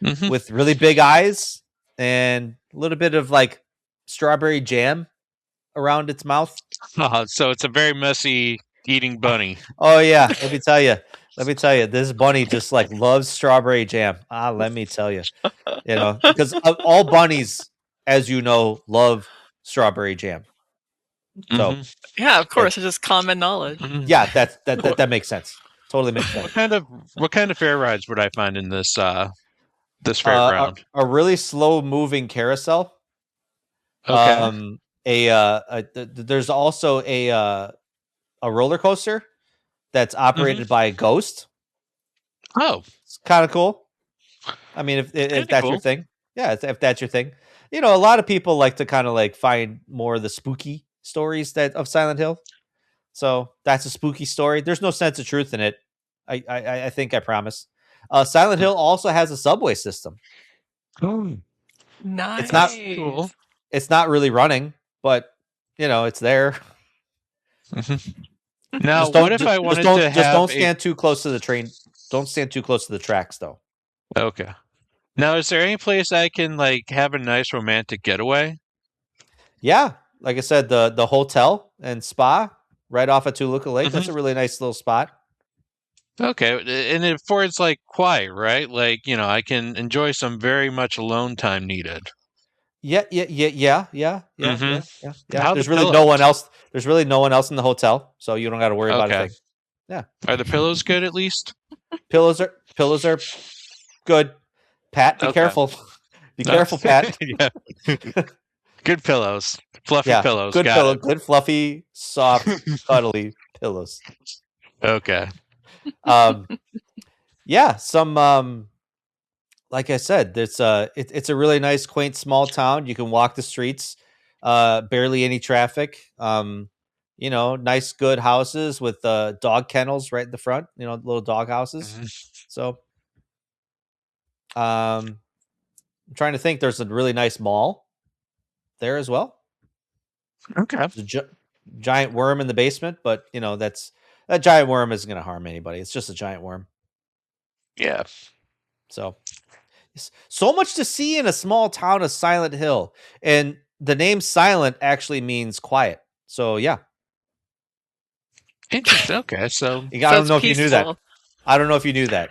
With really big eyes and a little bit of like strawberry jam around its mouth. So it's a very messy eating bunny. Oh yeah, let me tell you, this bunny just like loves strawberry jam. Let me tell you, because all bunnies, as you know, love strawberry jam. So yeah, of course, it's just common knowledge. Yeah, that makes sense. Totally makes sense. What kind of fair rides would I find in this this fairground? A really slow moving carousel. Okay. There's also a roller coaster that's operated by a ghost. Oh, it's kind of cool. I mean, if that's your thing, yeah. If that's your thing, a lot of people like to kind of like find more of the spooky stories of Silent Hill. So that's a spooky story. There's no sense of truth in it. I think I promise. Silent Hill also has a subway system. Oh, nice. It's not cool. It's not really running, but it's there. Now, what if I wanted to have? Just don't stand too close to the train. Don't stand too close to the tracks, though. Okay. Now, is there any place I can like have a nice romantic getaway? Yeah, like I said, the hotel and spa right off of Toluca Lake. That's a really nice little spot. Okay, and it affords like quiet, right? Like I can enjoy some very much alone time needed. Yeah. There's really no one else. There's really no one else in the hotel, so you don't got to worry about a thing. Yeah. Are the pillows good at least? Pillows are good. Pat, be careful. Be careful, Pat. Good pillows. Fluffy pillows. Good fluffy, soft, cuddly pillows. Okay. Some like I said, it's a really nice, quaint, small town. You can walk the streets, barely any traffic. Nice, good houses with dog kennels right in the front. Little dog houses. Mm-hmm. So, I'm trying to think. There's a really nice mall there as well. Okay. There's a giant worm in the basement, but that giant worm isn't going to harm anybody. It's just a giant worm. Yeah. So much to see in a small town of Silent Hill, and the name Silent actually means quiet. So yeah. Interesting. Okay, so I don't know if you knew that. I don't know if you knew that.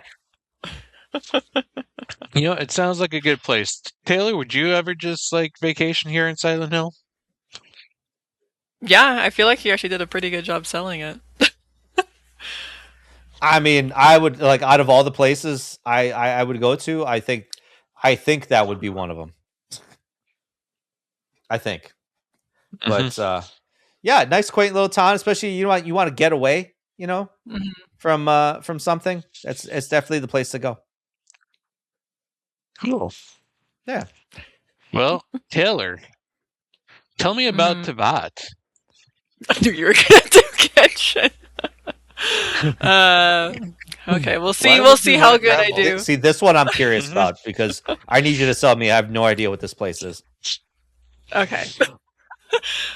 It sounds like a good place. Taylor, would you ever just vacation here in Silent Hill? Yeah, I feel like he actually did a pretty good job selling it. I mean, I would out of all the places I would go to, I think that would be one of them. I think. But yeah, nice quaint little town, especially you want to get away, from something. It's definitely the place to go. Cool. Yeah. Well, Taylor, tell me about Teyvat. I knew you were gonna do Genshin. Okay, we'll see. We'll see how good I do. See, this one I'm curious about because I need you to tell me. I have no idea what this place is. Okay.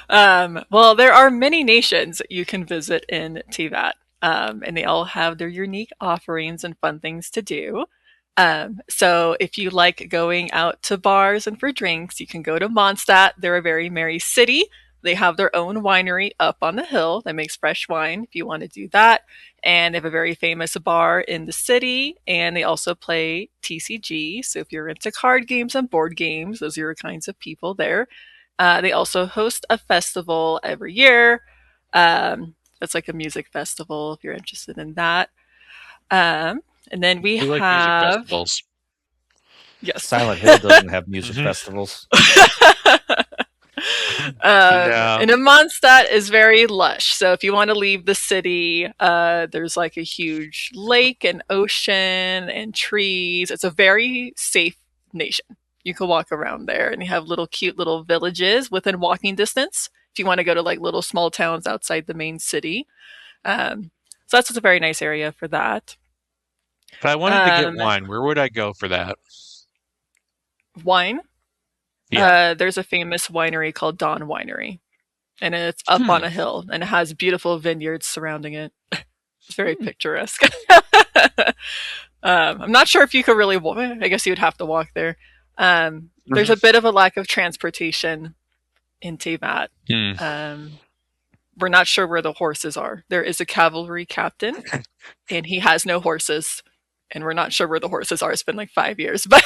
Well, there are many nations you can visit in Teyvat, and they all have their unique offerings and fun things to do. So if you like going out to bars and for drinks, you can go to Mondstadt. They're a very merry city. They have their own winery up on the hill that makes fresh wine if you want to do that. And they have a very famous bar in the city. And they also play TCG. So if you're into card games and board games, those are your kinds of people there. They also host a festival every year. That's like a music festival if you're interested in that. And then we like have music festivals. Yes. Silent Hill doesn't have music festivals. And Mondstadt is very lush. So if you want to leave the city, there's a huge lake and ocean and trees. It's a very safe nation. You can walk around there, and you have cute little villages within walking distance if you want to go to little small towns outside the main city. So that's just a very nice area for that. If I wanted to get wine, where would I go for that? Wine? Yeah. There's a famous winery called Dawn Winery, and it's up on a hill, and it has beautiful vineyards surrounding it. It's very picturesque. I'm not sure if you could really walk. I guess you would have to walk there. There's a bit of a lack of transportation in Teyvat. We're not sure where the horses are. There is a cavalry captain, and he has no horses. And we're not sure where the horses are. It's been 5 years, but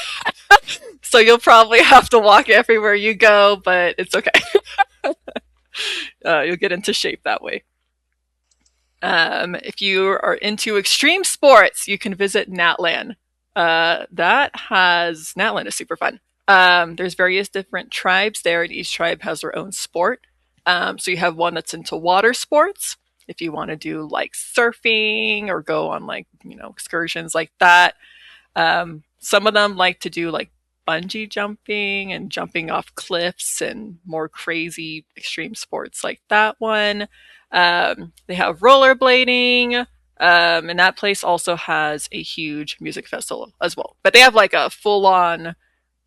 so you'll probably have to walk everywhere you go, but it's okay. You'll get into shape that way. If you are into extreme sports, you can visit Natlan. Natlan is super fun. There's various different tribes there, and each tribe has their own sport. So you have one that's into water sports. If you want to do surfing or go on excursions like that. Some of them like to do bungee jumping and jumping off cliffs and more crazy extreme sports like that one. They have rollerblading. And that place also has a huge music festival as well. But they have a full-on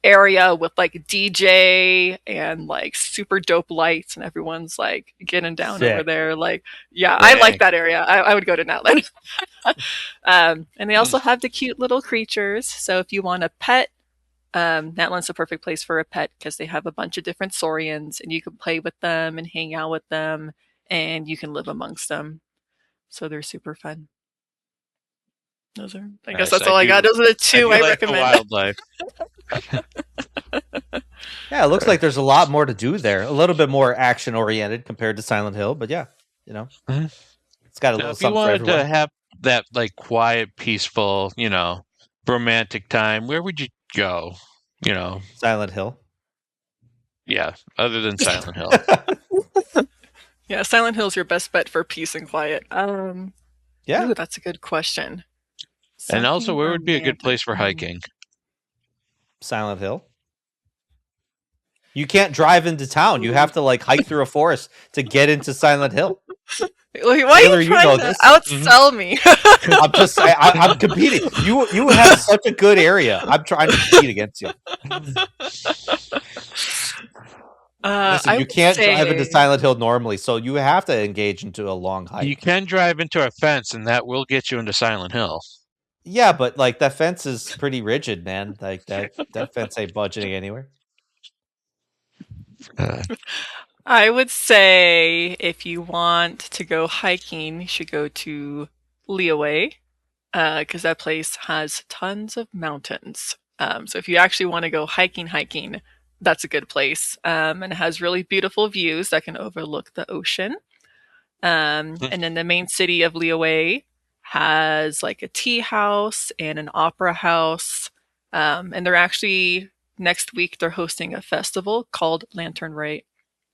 area with DJ and super dope lights, and everyone's getting down over there. I like that area. I would go to Natlan. And they also have the cute little creatures. So if you want a pet, Natlan's the perfect place for a pet because they have a bunch of different saurians, and you can play with them and hang out with them, and you can live amongst them. So they're super fun. I guess that's all I got. Those are the two I recommend. Wildlife. Yeah, it looks like there's a lot more to do there. A little bit more action oriented compared to Silent Hill, but yeah, it's got a little something for everyone. If you wanted to have that quiet, peaceful, romantic time, where would you go? Silent Hill. Yeah, other than Silent Hill. Yeah, Silent Hill's your best bet for peace and quiet. Yeah, ooh, that's a good question. And also, where would be a good place for hiking? Silent Hill. You can't drive into town. You have to like hike through a forest to get into Silent Hill. Why are you trying to outsell me? I'm just I'm competing. You have such a good area. I'm trying to compete against you. Listen, you can't drive into Silent Hill normally, so you have to engage into a long hike. You can drive into a fence, and that will get you into Silent Hill. Yeah, but like that fence is pretty rigid, man. Like that fence ain't budging anywhere. I would say if you want to go hiking, you should go to Liyue, because that place has tons of mountains. So if you actually want to go hiking, that's a good place. And it has really beautiful views that can overlook the ocean. And then the main city of Liyue has like a tea house and an opera house. And they're actually next week they're hosting a festival called Lantern Rite.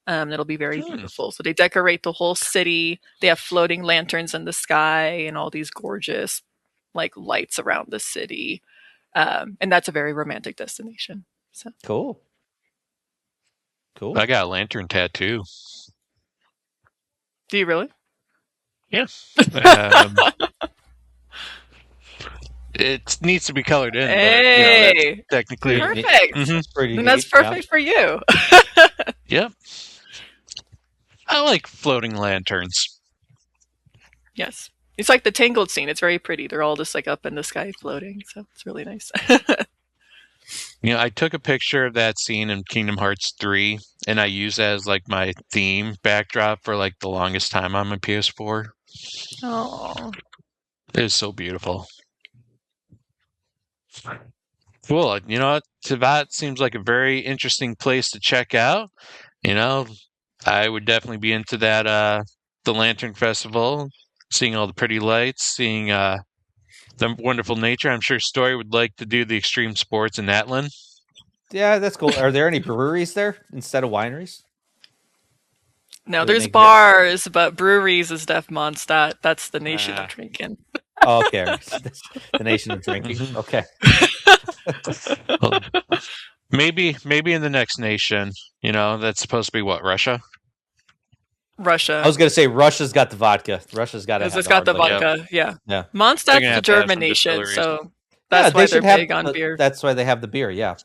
It'll be very beautiful. So they decorate the whole city. They have floating lanterns in the sky and all these gorgeous like lights around the city. And that's a very romantic destination. So cool. I got a lantern tattoo. Do you really? Yeah. It needs to be colored in. Hey, but, you know, technically perfect. And that's perfect for you. Yep. I like floating lanterns. Yes. It's like the Tangled scene. It's very pretty. They're all just like up in the sky floating. So it's really nice. You know, I took a picture of that scene in Kingdom Hearts 3, and I used that as like my theme backdrop for like the longest time on my PS4. Oh. It is so beautiful. Cool. You know what? Tibet seems like a very interesting place to check out. You know, I would definitely be into that, the Lantern Festival, seeing all the pretty lights, seeing the wonderful nature. I'm sure Stoy would like to do the extreme sports in Atlan. Yeah, that's cool. Are there any breweries there instead of wineries? No, there's bars, but breweries is Def Mondstadt. That's the nation of drinking. Oh, okay. The nation of drinking. Okay. Well, maybe in the next nation, you know, that's supposed to be what, Russia? Russia. I was going to say Russia's got the vodka. Russia's got it. It's got the vodka. Yeah. Mondstadt's the German nation, so that's why they're big on beer. That's why they have the beer. Yeah.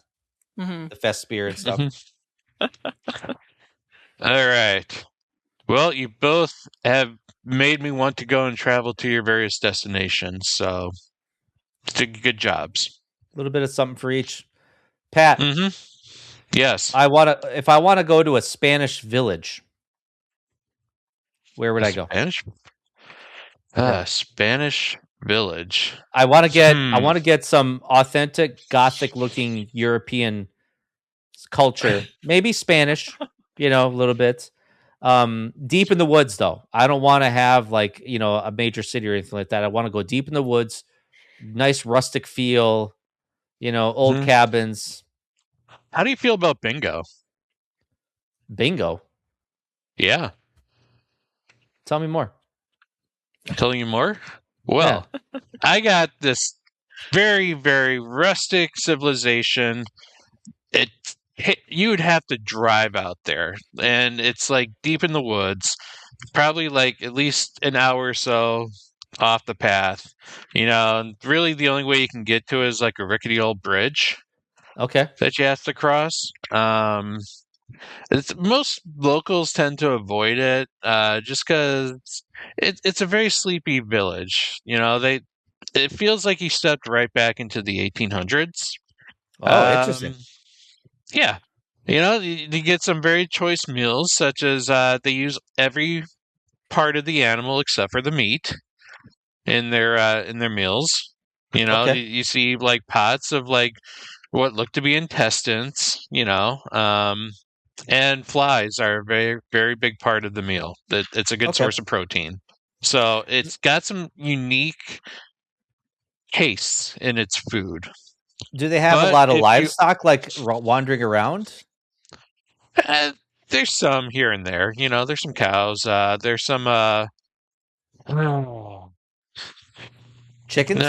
The fest beer and stuff. All right. Well, you both have made me want to go and travel to your various destinations, so good jobs. A little bit of something for each. Pat. Yes. If I want to go to a Spanish village, where would I go? Spanish village. I want to get some authentic Gothic looking European culture. Maybe Spanish, you know, a little bit. Deep in the woods though. I don't want to have like, you know, a major city or anything like that. I want to go deep in the woods. Nice rustic feel, you know, old cabins. How do you feel about bingo? Bingo? Yeah. Tell me more. Telling you more? Well, I got this very, very rustic civilization. You would have to drive out there, and it's like deep in the woods, probably like at least an hour or so off the path. You know, and really the only way you can get to it is like a rickety old bridge. Okay. That you have to cross. Most locals tend to avoid it, just because it's a very sleepy village. You know, it feels like you stepped right back into the 1800s. Oh, interesting. Yeah, you know, you get some very choice meals, such as they use every part of the animal except for the meat in their meals. You know, you see like pots of like what look to be intestines. You know, and flies are a very, very big part of the meal. It's a good source of protein. So it's got some unique tastes in its food. Do they have a lot of livestock like wandering around? There's some here and there. You know, there's some cows. There's some Chickens?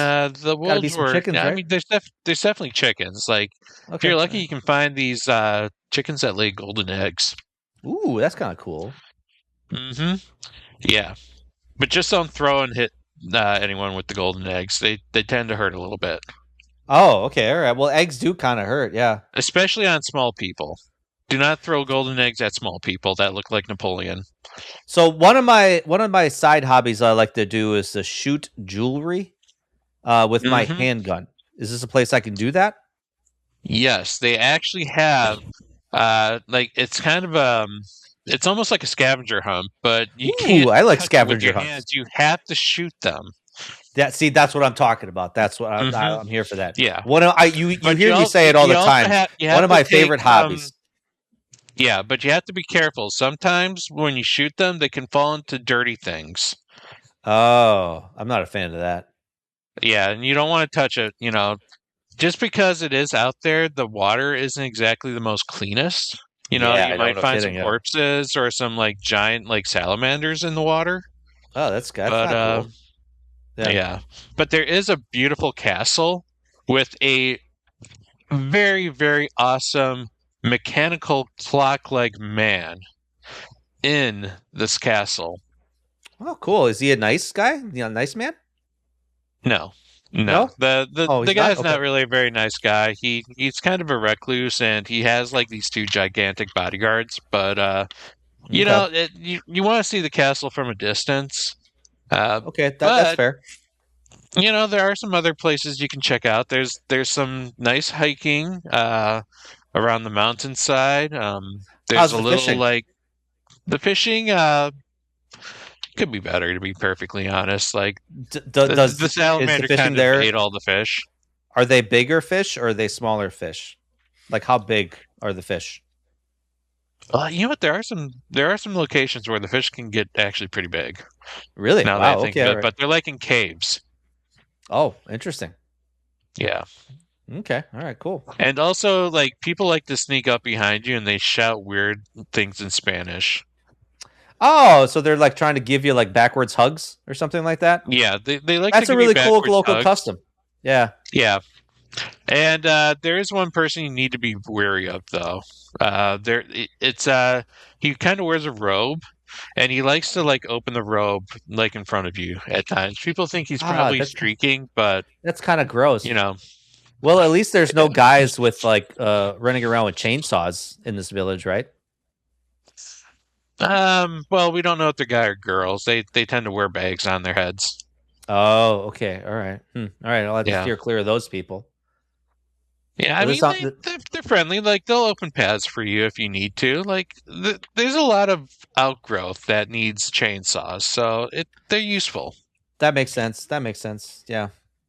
The wolves were. Chickens, right? I mean, there's definitely chickens. Like, if you're lucky, you can find these chickens that lay golden eggs. Ooh, that's kind of cool. Mm-hmm. Yeah, but just don't throw and hit anyone with the golden eggs. They tend to hurt a little bit. Oh, okay, all right. Well, eggs do kind of hurt, yeah. Especially on small people. Do not throw golden eggs at small people that look like Napoleon. So one of my side hobbies I like to do is to shoot jewelry with my handgun. Is this a place I can do that? Yes, they actually have. Like it's kind of it's almost like a scavenger hunt, but you can't. I like scavenger hunts. Hands. You have to shoot them. That's what I'm talking about. That's what I'm here for. That. Yeah. You hear me say it all the time. One of my favorite hobbies. Yeah, but you have to be careful. Sometimes when you shoot them, they can fall into dirty things. Oh, I'm not a fan of that. Yeah, and you don't want to touch it. Just because it is out there, the water isn't exactly the most cleanest. You might find some corpses or some like giant like salamanders in the water. Oh, that's not cool. Yeah, but there is a beautiful castle with a very, very awesome mechanical clock-like man in this castle. Oh, cool! Is he a nice guy? A nice man? No. The guy's not really a very nice guy. He's kind of a recluse, and he has like these two gigantic bodyguards. But you want to see the castle from a distance. That's fair. There are some other places you can check out. There's some nice hiking around the mountainside. There's a little fishing? Like the fishing could be better, to be perfectly honest. Like the salamander kind of ate all the fish. Are they bigger fish or are they smaller fish? Like how big are the fish? You know what? There are some locations where the fish can get actually pretty big. Really? Now that I think of it, but they're like in caves. Oh, interesting. Yeah. Okay. All right. Cool. And also, like people like to sneak up behind you and they shout weird things in Spanish. Oh, so they're like trying to give you like backwards hugs or something like that? Yeah, they like. That's to a really cool local hugs. custom. Yeah. Yeah. And there is one person you need to be wary of, though. He kind of wears a robe, and he likes to like open the robe like in front of you at times. People think he's probably streaking, but that's kind of gross. Well, at least there's no guys with like running around with chainsaws in this village, right? Well, we don't know if they're guy or girls. They tend to wear bags on their heads. Oh, okay. All right. All right. I'll have to steer clear of those people. Yeah, I mean, they're friendly. Like, they'll open paths for you if you need to. Like, there's a lot of outgrowth that needs chainsaws, so they're useful. That makes sense. Yeah.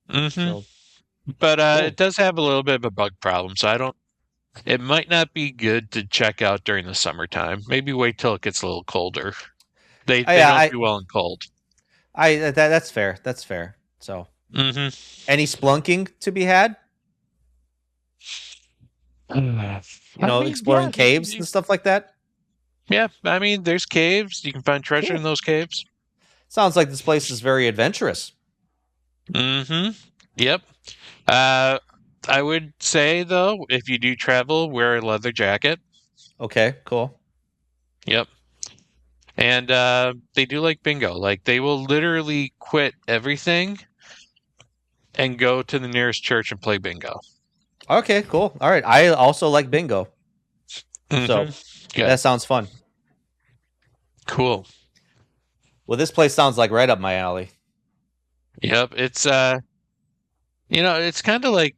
Mm-hmm. So, but it does have a little bit of a bug problem, so it might not be good to check out during the summertime. Maybe wait till it gets a little colder. They don't do well in cold. That's fair. That's fair. So, any splunking to be had? Exploring caves and stuff like that. Yeah, I mean, there's caves. You can find treasure in those caves. Sounds like this place is very adventurous. Yep. I would say, though, if you do travel, wear a leather jacket. Okay, cool. Yep. And they do like bingo. Like, they will literally quit everything and go to the nearest church and play bingo. Okay, cool. All right. I also like bingo. So that sounds fun. Cool. Well, this place sounds like right up my alley. Yep. It's, it's kind of like,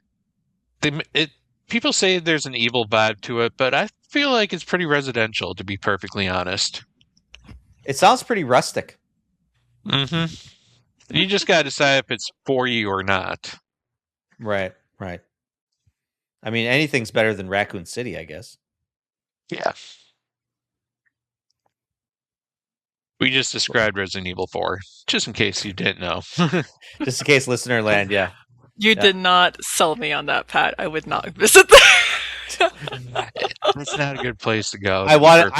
people say there's an evil vibe to it, but I feel like it's pretty residential, to be perfectly honest. It sounds pretty rustic. You just got to decide if it's for you or not. Right. I mean, anything's better than Raccoon City, I guess. Yeah. We just described Resident Evil 4, just in case you didn't know. Just in case listener land, yeah. You did not sell me on that, Pat. I would not visit that. It's not a good place to go. I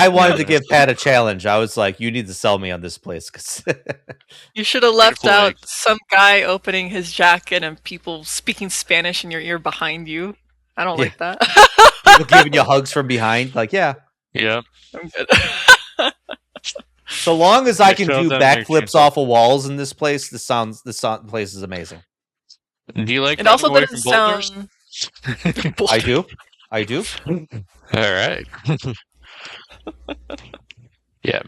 wanted to give Pat a challenge. I was like, you need to sell me on this place. Cause you should have left out some guy opening his jacket and people speaking Spanish in your ear behind you. I don't like that. People giving you hugs from behind. Like, yeah. Yeah. I'm good. So long as I can do backflips off of walls in this place, this place is amazing. Do you like it? Also doesn't sound. I do. All right. Yeah.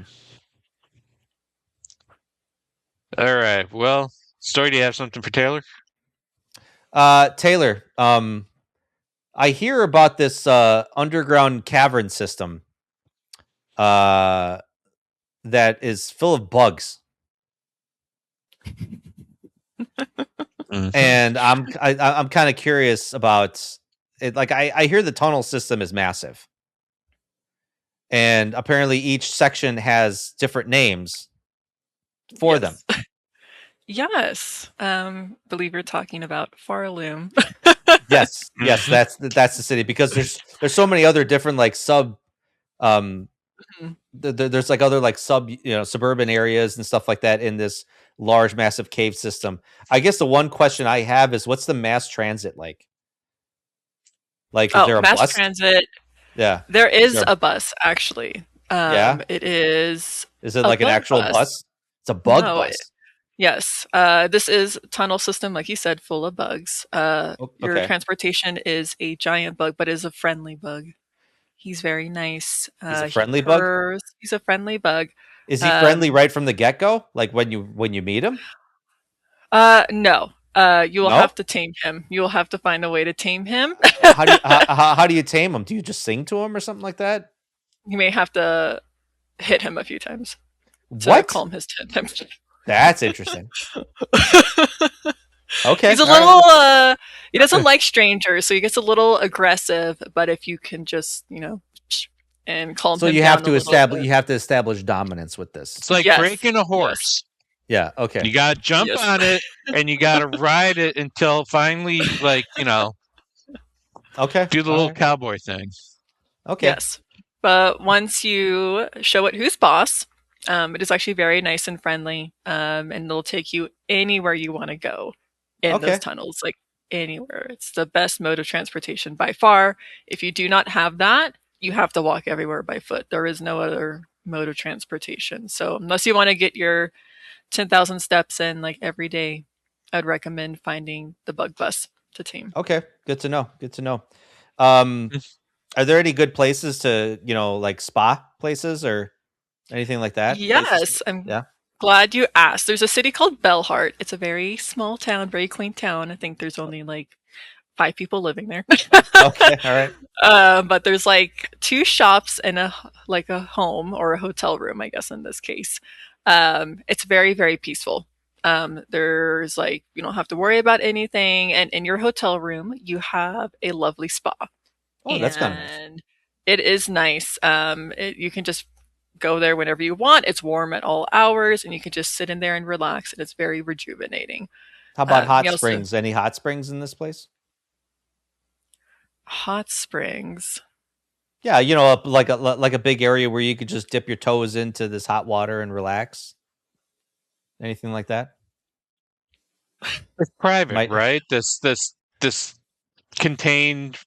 All right. Well, Stoy, do you have something for Taylor? Taylor, I hear about this underground cavern system that is full of bugs. And I'm kind of curious about it. Like I hear the tunnel system is massive, and apparently each section has different names for them. Yes, believe you're talking about Farloom. yes, that's the city, because there's so many other different like sub. There's like other like suburban areas and stuff like that in this large massive cave system. I guess the one question I have is, what's the mass transit like? Like, is there a mass bus? Transit? Yeah, there is a bus actually. It is. Is it like an actual bus? It's a bug bus. Yes. This is tunnel system, like you said, full of bugs. Your transportation is a giant bug, but is a friendly bug. He's very nice. He's a friendly bug? He's a friendly bug. Is he friendly right from the get-go? Like when you meet him? No. You will have to tame him. You will have to find a way to tame him. How do you tame him? Do you just sing to him or something like that? You may have to hit him a few times to calm his temper. That's interesting. Okay. He's a little he doesn't like strangers, so he gets a little aggressive, but if you can just, and calm him down. So you have to establish dominance with this. It's like breaking a horse. Yeah, okay. You got to jump on it and you got to ride it until finally okay. Do the little cowboy thing. Okay. Yes. But once you show it who's boss, it is actually very nice and friendly, and it'll take you anywhere you want to go in those tunnels, like anywhere. It's the best mode of transportation by far. If you do not have that, you have to walk everywhere by foot. There is no other mode of transportation. So unless you want to get your 10,000 steps in like every day, I'd recommend finding the bug bus to tame. Okay, good to know. Are there any good places to, like spa places or anything like that? Yes, I'm glad you asked. There's a city called Bellheart. It's a very small town, very quaint town. I think there's only like 5 people living there. Okay, all right. But there's like 2 shops and a home or a hotel room, I guess in this case. It's very, very peaceful. There's you don't have to worry about anything, and in your hotel room you have a lovely spa. Oh, that's kind of nice. It is nice. You can just go there whenever you want. It's warm at all hours, and you can just sit in there and relax, and it's very rejuvenating. How about hot springs? Any hot springs in this place? Hot springs? Yeah, like a big area where you could just dip your toes into this hot water and relax. Anything like that? It's private, right? This contained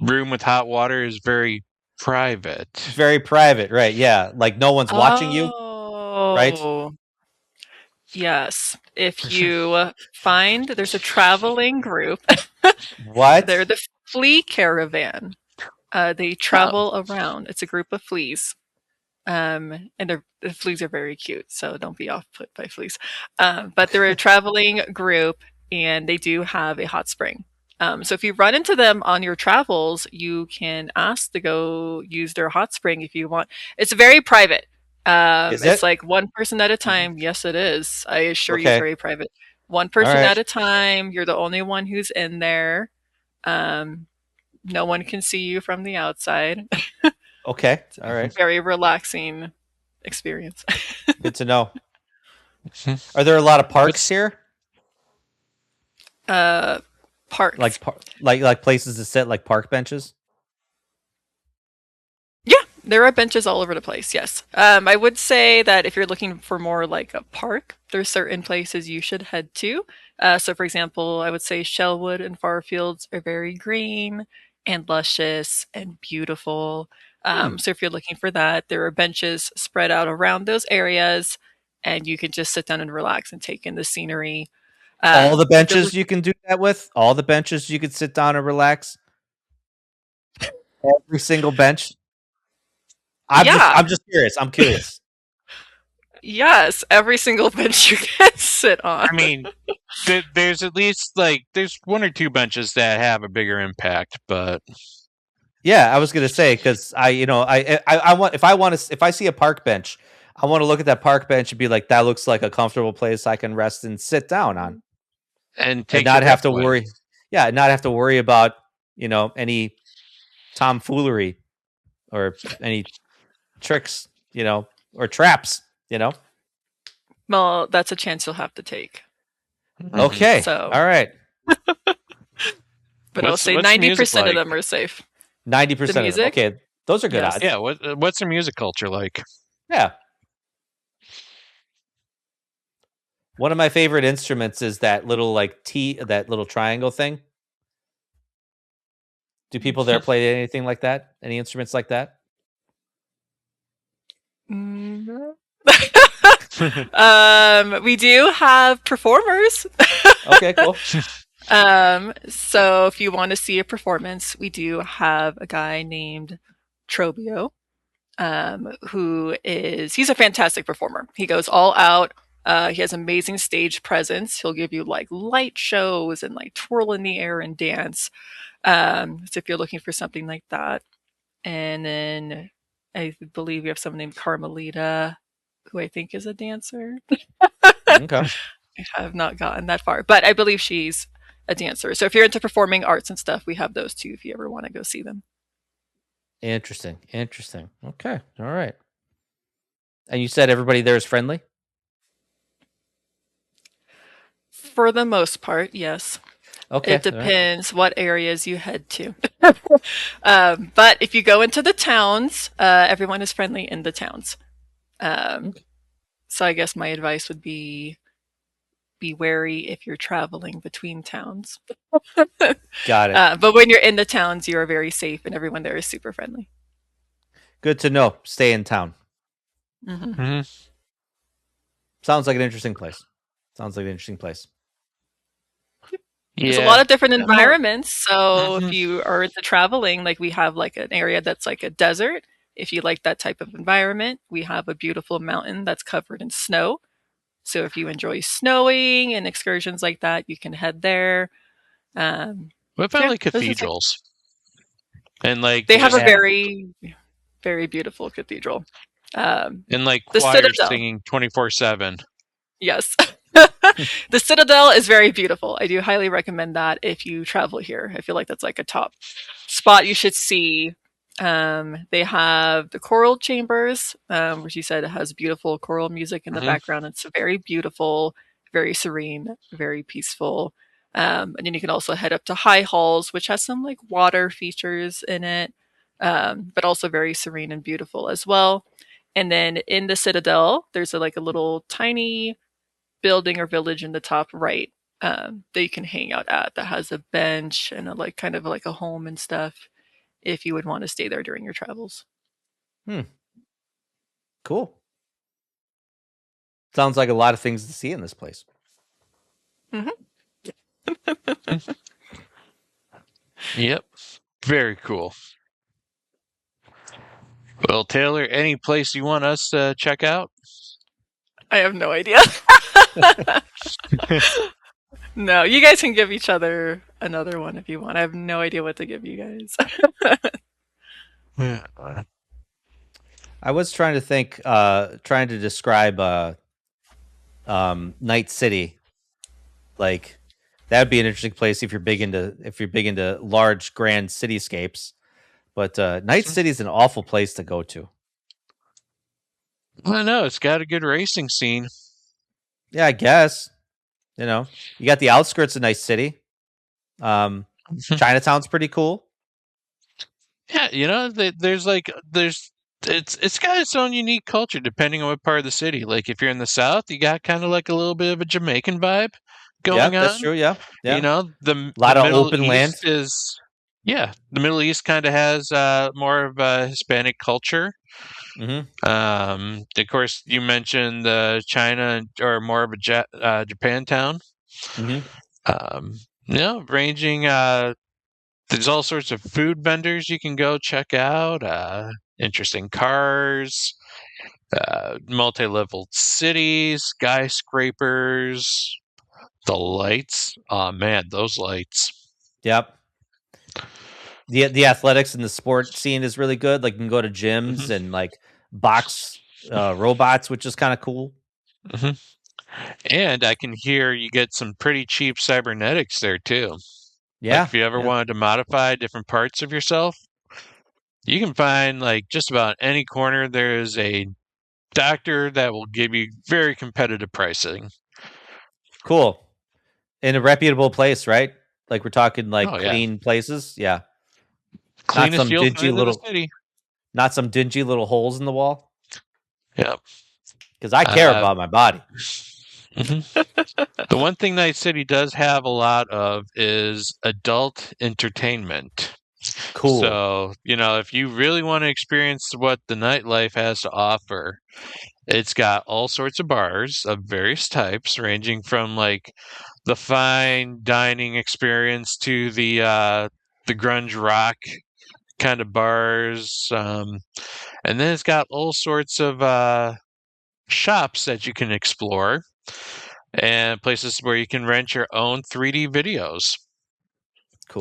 room with hot water is very private. Very private, right? Yeah, like no one's watching you, right? Yes. If you find there's a traveling group. What? They're the flea caravan. They travel around. It's a group of fleas. And the fleas are very cute, so don't be off put by fleas. But they're a traveling group, and they do have a hot spring. So if you run into them on your travels, you can ask to go use their hot spring if you want. It's very private. It's like one person at a time. Yes, it is. I assure you, it's very private. One person at a time. You're the only one who's in there. No one can see you from the outside. Okay. All right. Very relaxing experience. Good to know. Are there a lot of parks here? Parks. Like places to sit, like park benches? There are benches all over the place, yes. I would say that if you're looking for more like a park, there's certain places you should head to. So, for example, I would say Shellwood and Farfields are very green and luscious and beautiful. So, if you're looking for that, there are benches spread out around those areas, and you can just sit down and relax and take in the scenery. All the benches you can do that with? All the benches you could sit down and relax? Every single bench? I'm just curious. I'm curious. Yes, every single bench you can sit on. I mean, there's at least there's one or two benches that have a bigger impact, but yeah, I was gonna say because I want if I see a park bench, I want to look at that park bench and be like, that looks like a comfortable place I can rest and sit down on, and not have to worry. Yeah, not have to worry about any tomfoolery or any tricks, or traps, Well, that's a chance you'll have to take. Okay. So, all right. But I'll say 90% of them are safe. 90% of them. Okay. Those are good odds. Yeah. What's their music culture like? Yeah. One of my favorite instruments is that little that little triangle thing. Do people there play anything like that? Any instruments like that? We do have performers. Okay, cool. So if you want to see a performance, we do have a guy named Trobio, he's a fantastic performer. He goes all out. He has amazing stage presence. He'll give you like light shows and like twirl in the air and dance. So if you're looking for something like that. And then I believe we have someone named Carmelita, who I think is a dancer. Okay. I have not gotten that far, but I believe she's a dancer. So if you're into performing arts and stuff, we have those too if you ever want to go see them. Interesting. Okay. All right. And you said everybody there is friendly? For the most part, yes. Okay. It depends what areas you head to. But if you go into the towns, everyone is friendly in the towns. So I guess my advice would be wary if you're traveling between towns. Got it. But when you're in the towns, you are very safe and everyone there is super friendly. Good to know. Stay in town. Mm-hmm. Sounds like an interesting place. There's a lot of different environments. So if you are into traveling, like we have like an area that's like a desert. If you like that type of environment, we have a beautiful mountain that's covered in snow. So if you enjoy snowing and excursions like that, you can head there. What about like cathedrals? And like they have a very, very beautiful cathedral. And like choirs singing 24/7. Yes. The Citadel is very beautiful. I do highly recommend that if you travel here. I feel like that's like a top spot you should see. They have the choral chambers, which you said has beautiful choral music in the background. It's very beautiful, very serene, very peaceful. And then you can also head up to High Halls, which has some like water features in it, but also very serene and beautiful as well. And then in the Citadel, there's a little tiny building or village in the top right that you can hang out at that has a bench and a kind of like a home and stuff if you would want to stay there during your travels. Cool. Sounds like a lot of things to see in this place. Yep. Very cool. Well, Taylor, any place you want us to check out? I have no idea. No, you guys can give each other another one if you want. I have no idea what to give you guys. I was trying to think, trying to describe Night City. Like that would be an interesting place if you're big into large, grand cityscapes. But Night City is an awful place to go to. I know it's got a good racing scene. Yeah, I guess. You got the outskirts of Night City. Chinatown's pretty cool. Yeah, there's it's got its own unique culture depending on what part of the city. Like if you're in the south, you got kind of like a little bit of a Jamaican vibe going that's on. true. Yeah, You know, the lot of Middle open land. East is the Middle East kind of has more of a Hispanic culture. Of course, you mentioned China or more of a Japantown. Ranging. There's all sorts of food vendors you can go check out. Interesting cars, multi-level cities, skyscrapers, the lights. Oh man, those lights. Yep. The athletics and the sport scene is really good. Like you can go to gyms and like box robots, which is kind of cool. And I can hear you get some pretty cheap cybernetics there too. Yeah. Like if you ever wanted to modify different parts of yourself, you can find like just about any corner there's a doctor that will give you very competitive pricing. Cool. In a reputable place, right? Like we're talking like clean places. Yeah. Cleanest you'll find in the city. Not some dingy little holes in the wall. Yeah. Because I care about my body. The one thing Night City does have a lot of is adult entertainment. Cool. So, if you really want to experience what the nightlife has to offer, it's got all sorts of bars of various types, ranging from like the fine dining experience to the grunge rock kind of bars. And then it's got all sorts of shops that you can explore and places where you can rent your own 3D videos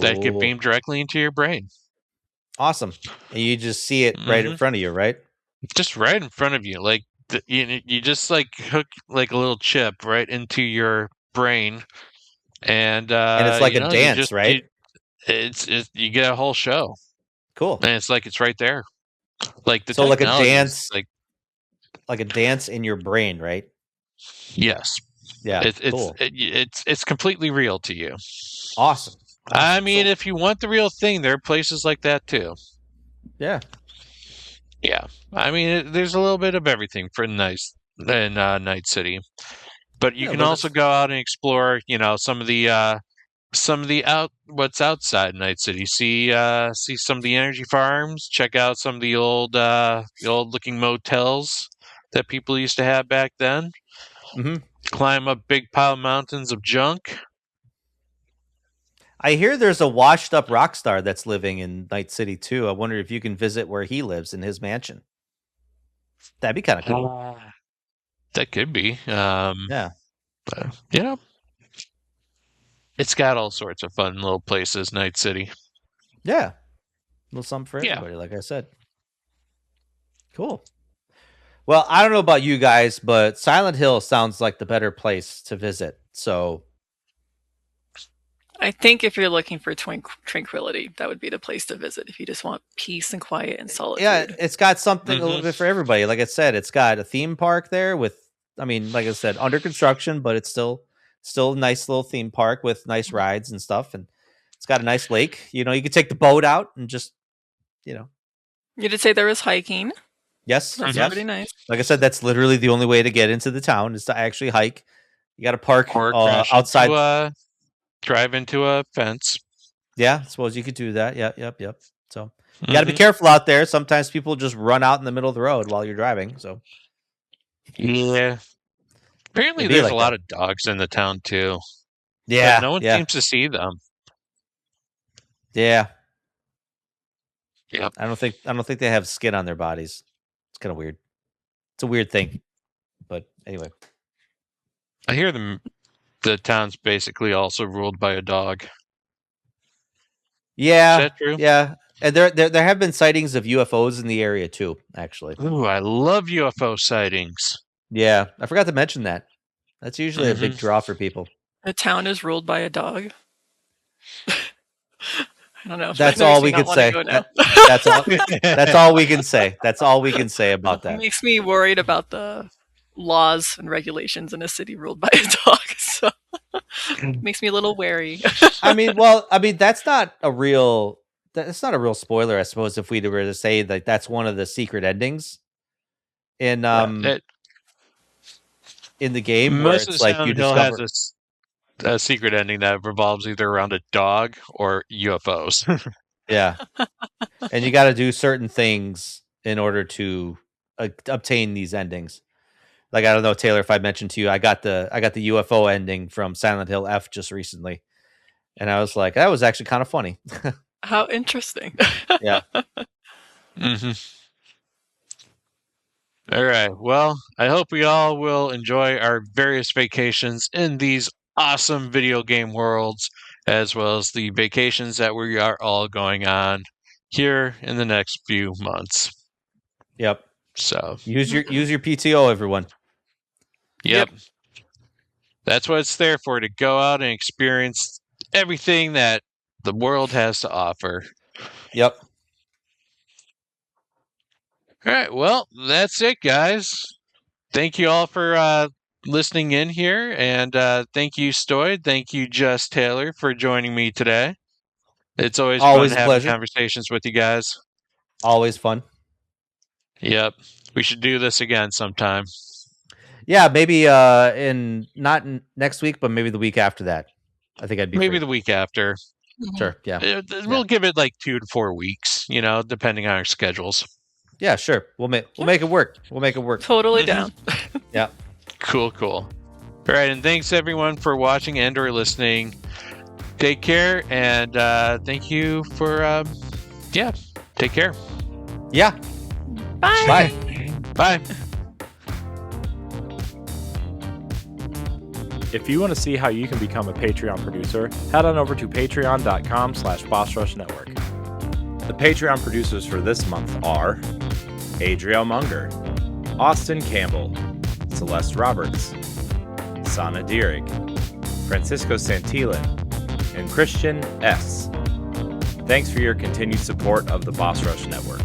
that get beamed directly into your brain. Awesome. And you just see it right in front of you, right? Just right in front of you. Like you just like hook like a little chip right into your brain. And it's like a dance, right? You get a whole show. Cool. And it's like it's right there. Like the like a dance, like a dance in your brain, right? Yes. Yeah. It's completely real to you. Awesome. I mean, if you want the real thing, there are places like that too. Yeah. Yeah. I mean, there's a little bit of everything for Night City, but you can also go out and explore, some of the what's outside Night City. See some of the energy farms. Check out some of the old looking motels that people used to have back then. Climb up big pile mountains of junk. I hear there's a washed up rock star that's living in Night City too. I wonder if you can visit where he lives in his mansion. That'd be kind of cool. That could be. Yeah. But, it's got all sorts of fun little places, Night City. Yeah. A little something for everybody, like I said. Cool. Well, I don't know about you guys, but Silent Hill sounds like the better place to visit. So I think if you're looking for tranquility, that would be the place to visit if you just want peace and quiet and solitude. Yeah, it's got something a little bit for everybody. Like I said, it's got a theme park there with, like I said, under construction, but it's still a nice little theme park with nice rides and stuff. And it's got a nice lake. You could take the boat out and just, You did say there was hiking. Yes. That's pretty nice. Like I said, that's literally the only way to get into the town is to actually hike. You got to park outside. Drive into a fence. Yeah, I suppose you could do that. Yep. So you got to be careful out there. Sometimes people just run out in the middle of the road while you're driving. So yeah, apparently there's a lot of dogs in the town too. Yeah, but no one seems to see them. Yeah. Yep. I don't think they have skin on their bodies. It's kind of weird. It's a weird thing, but anyway. I hear the town's basically also ruled by a dog. Yeah. Is that true? Yeah. And there have been sightings of UFOs in the area too, actually. Ooh, I love UFO sightings. Yeah. I forgot to mention that. That's usually a big draw for people. The town is ruled by a dog. I don't know. That's all we can say. That's all. That's all we can say. That's all we can say about that. It makes me worried about the laws and regulations in a city ruled by a dog. So it makes me a little wary. I mean, that's not a real It's not a real spoiler, I suppose, if we were to say that that's one of the secret endings in the game. Most where of it's like you Silent Hill discover has a secret ending that revolves either around a dog or UFOs. Yeah. And you got to do certain things in order to obtain these endings. Like, I don't know, Taylor, if I mentioned to you, I got the UFO ending from Silent Hill F just recently. And I was like, that was actually kind of funny. How interesting. Yeah. Mm-hmm. All right. Well, I hope we all will enjoy our various vacations in these awesome video game worlds, as well as the vacations that we are all going on here in the next few months. Yep. So use your PTO, everyone. Yep. That's what it's there for, to go out and experience everything that the world has to offer. Yep. All right. Well, that's it, guys. Thank you all for listening in here. And thank you, Stoy. Thank you, Just Taylor, for joining me today. It's always fun having conversations with you guys. Always fun. Yep. We should do this again sometime. Yeah, maybe not next week, but maybe the week after that. I think I'd be maybe free. The week after. Sure. Yeah. We'll give it like 2 to 4 weeks, depending on our schedules. Yeah, sure. We'll make it work. We'll make it work. Totally down. Yeah. Cool. All right, and thanks everyone for watching and or listening. Take care, and thank you for take care. Yeah. Bye. Bye. If you want to see how you can become a Patreon producer, head on over to patreon.com/BossRushNetwork. The Patreon producers for this month are Adriel Munger, Austin Campbell, Celeste Roberts, Sana Dierig, Francisco Santillan, and Christian S. Thanks for your continued support of the Boss Rush Network.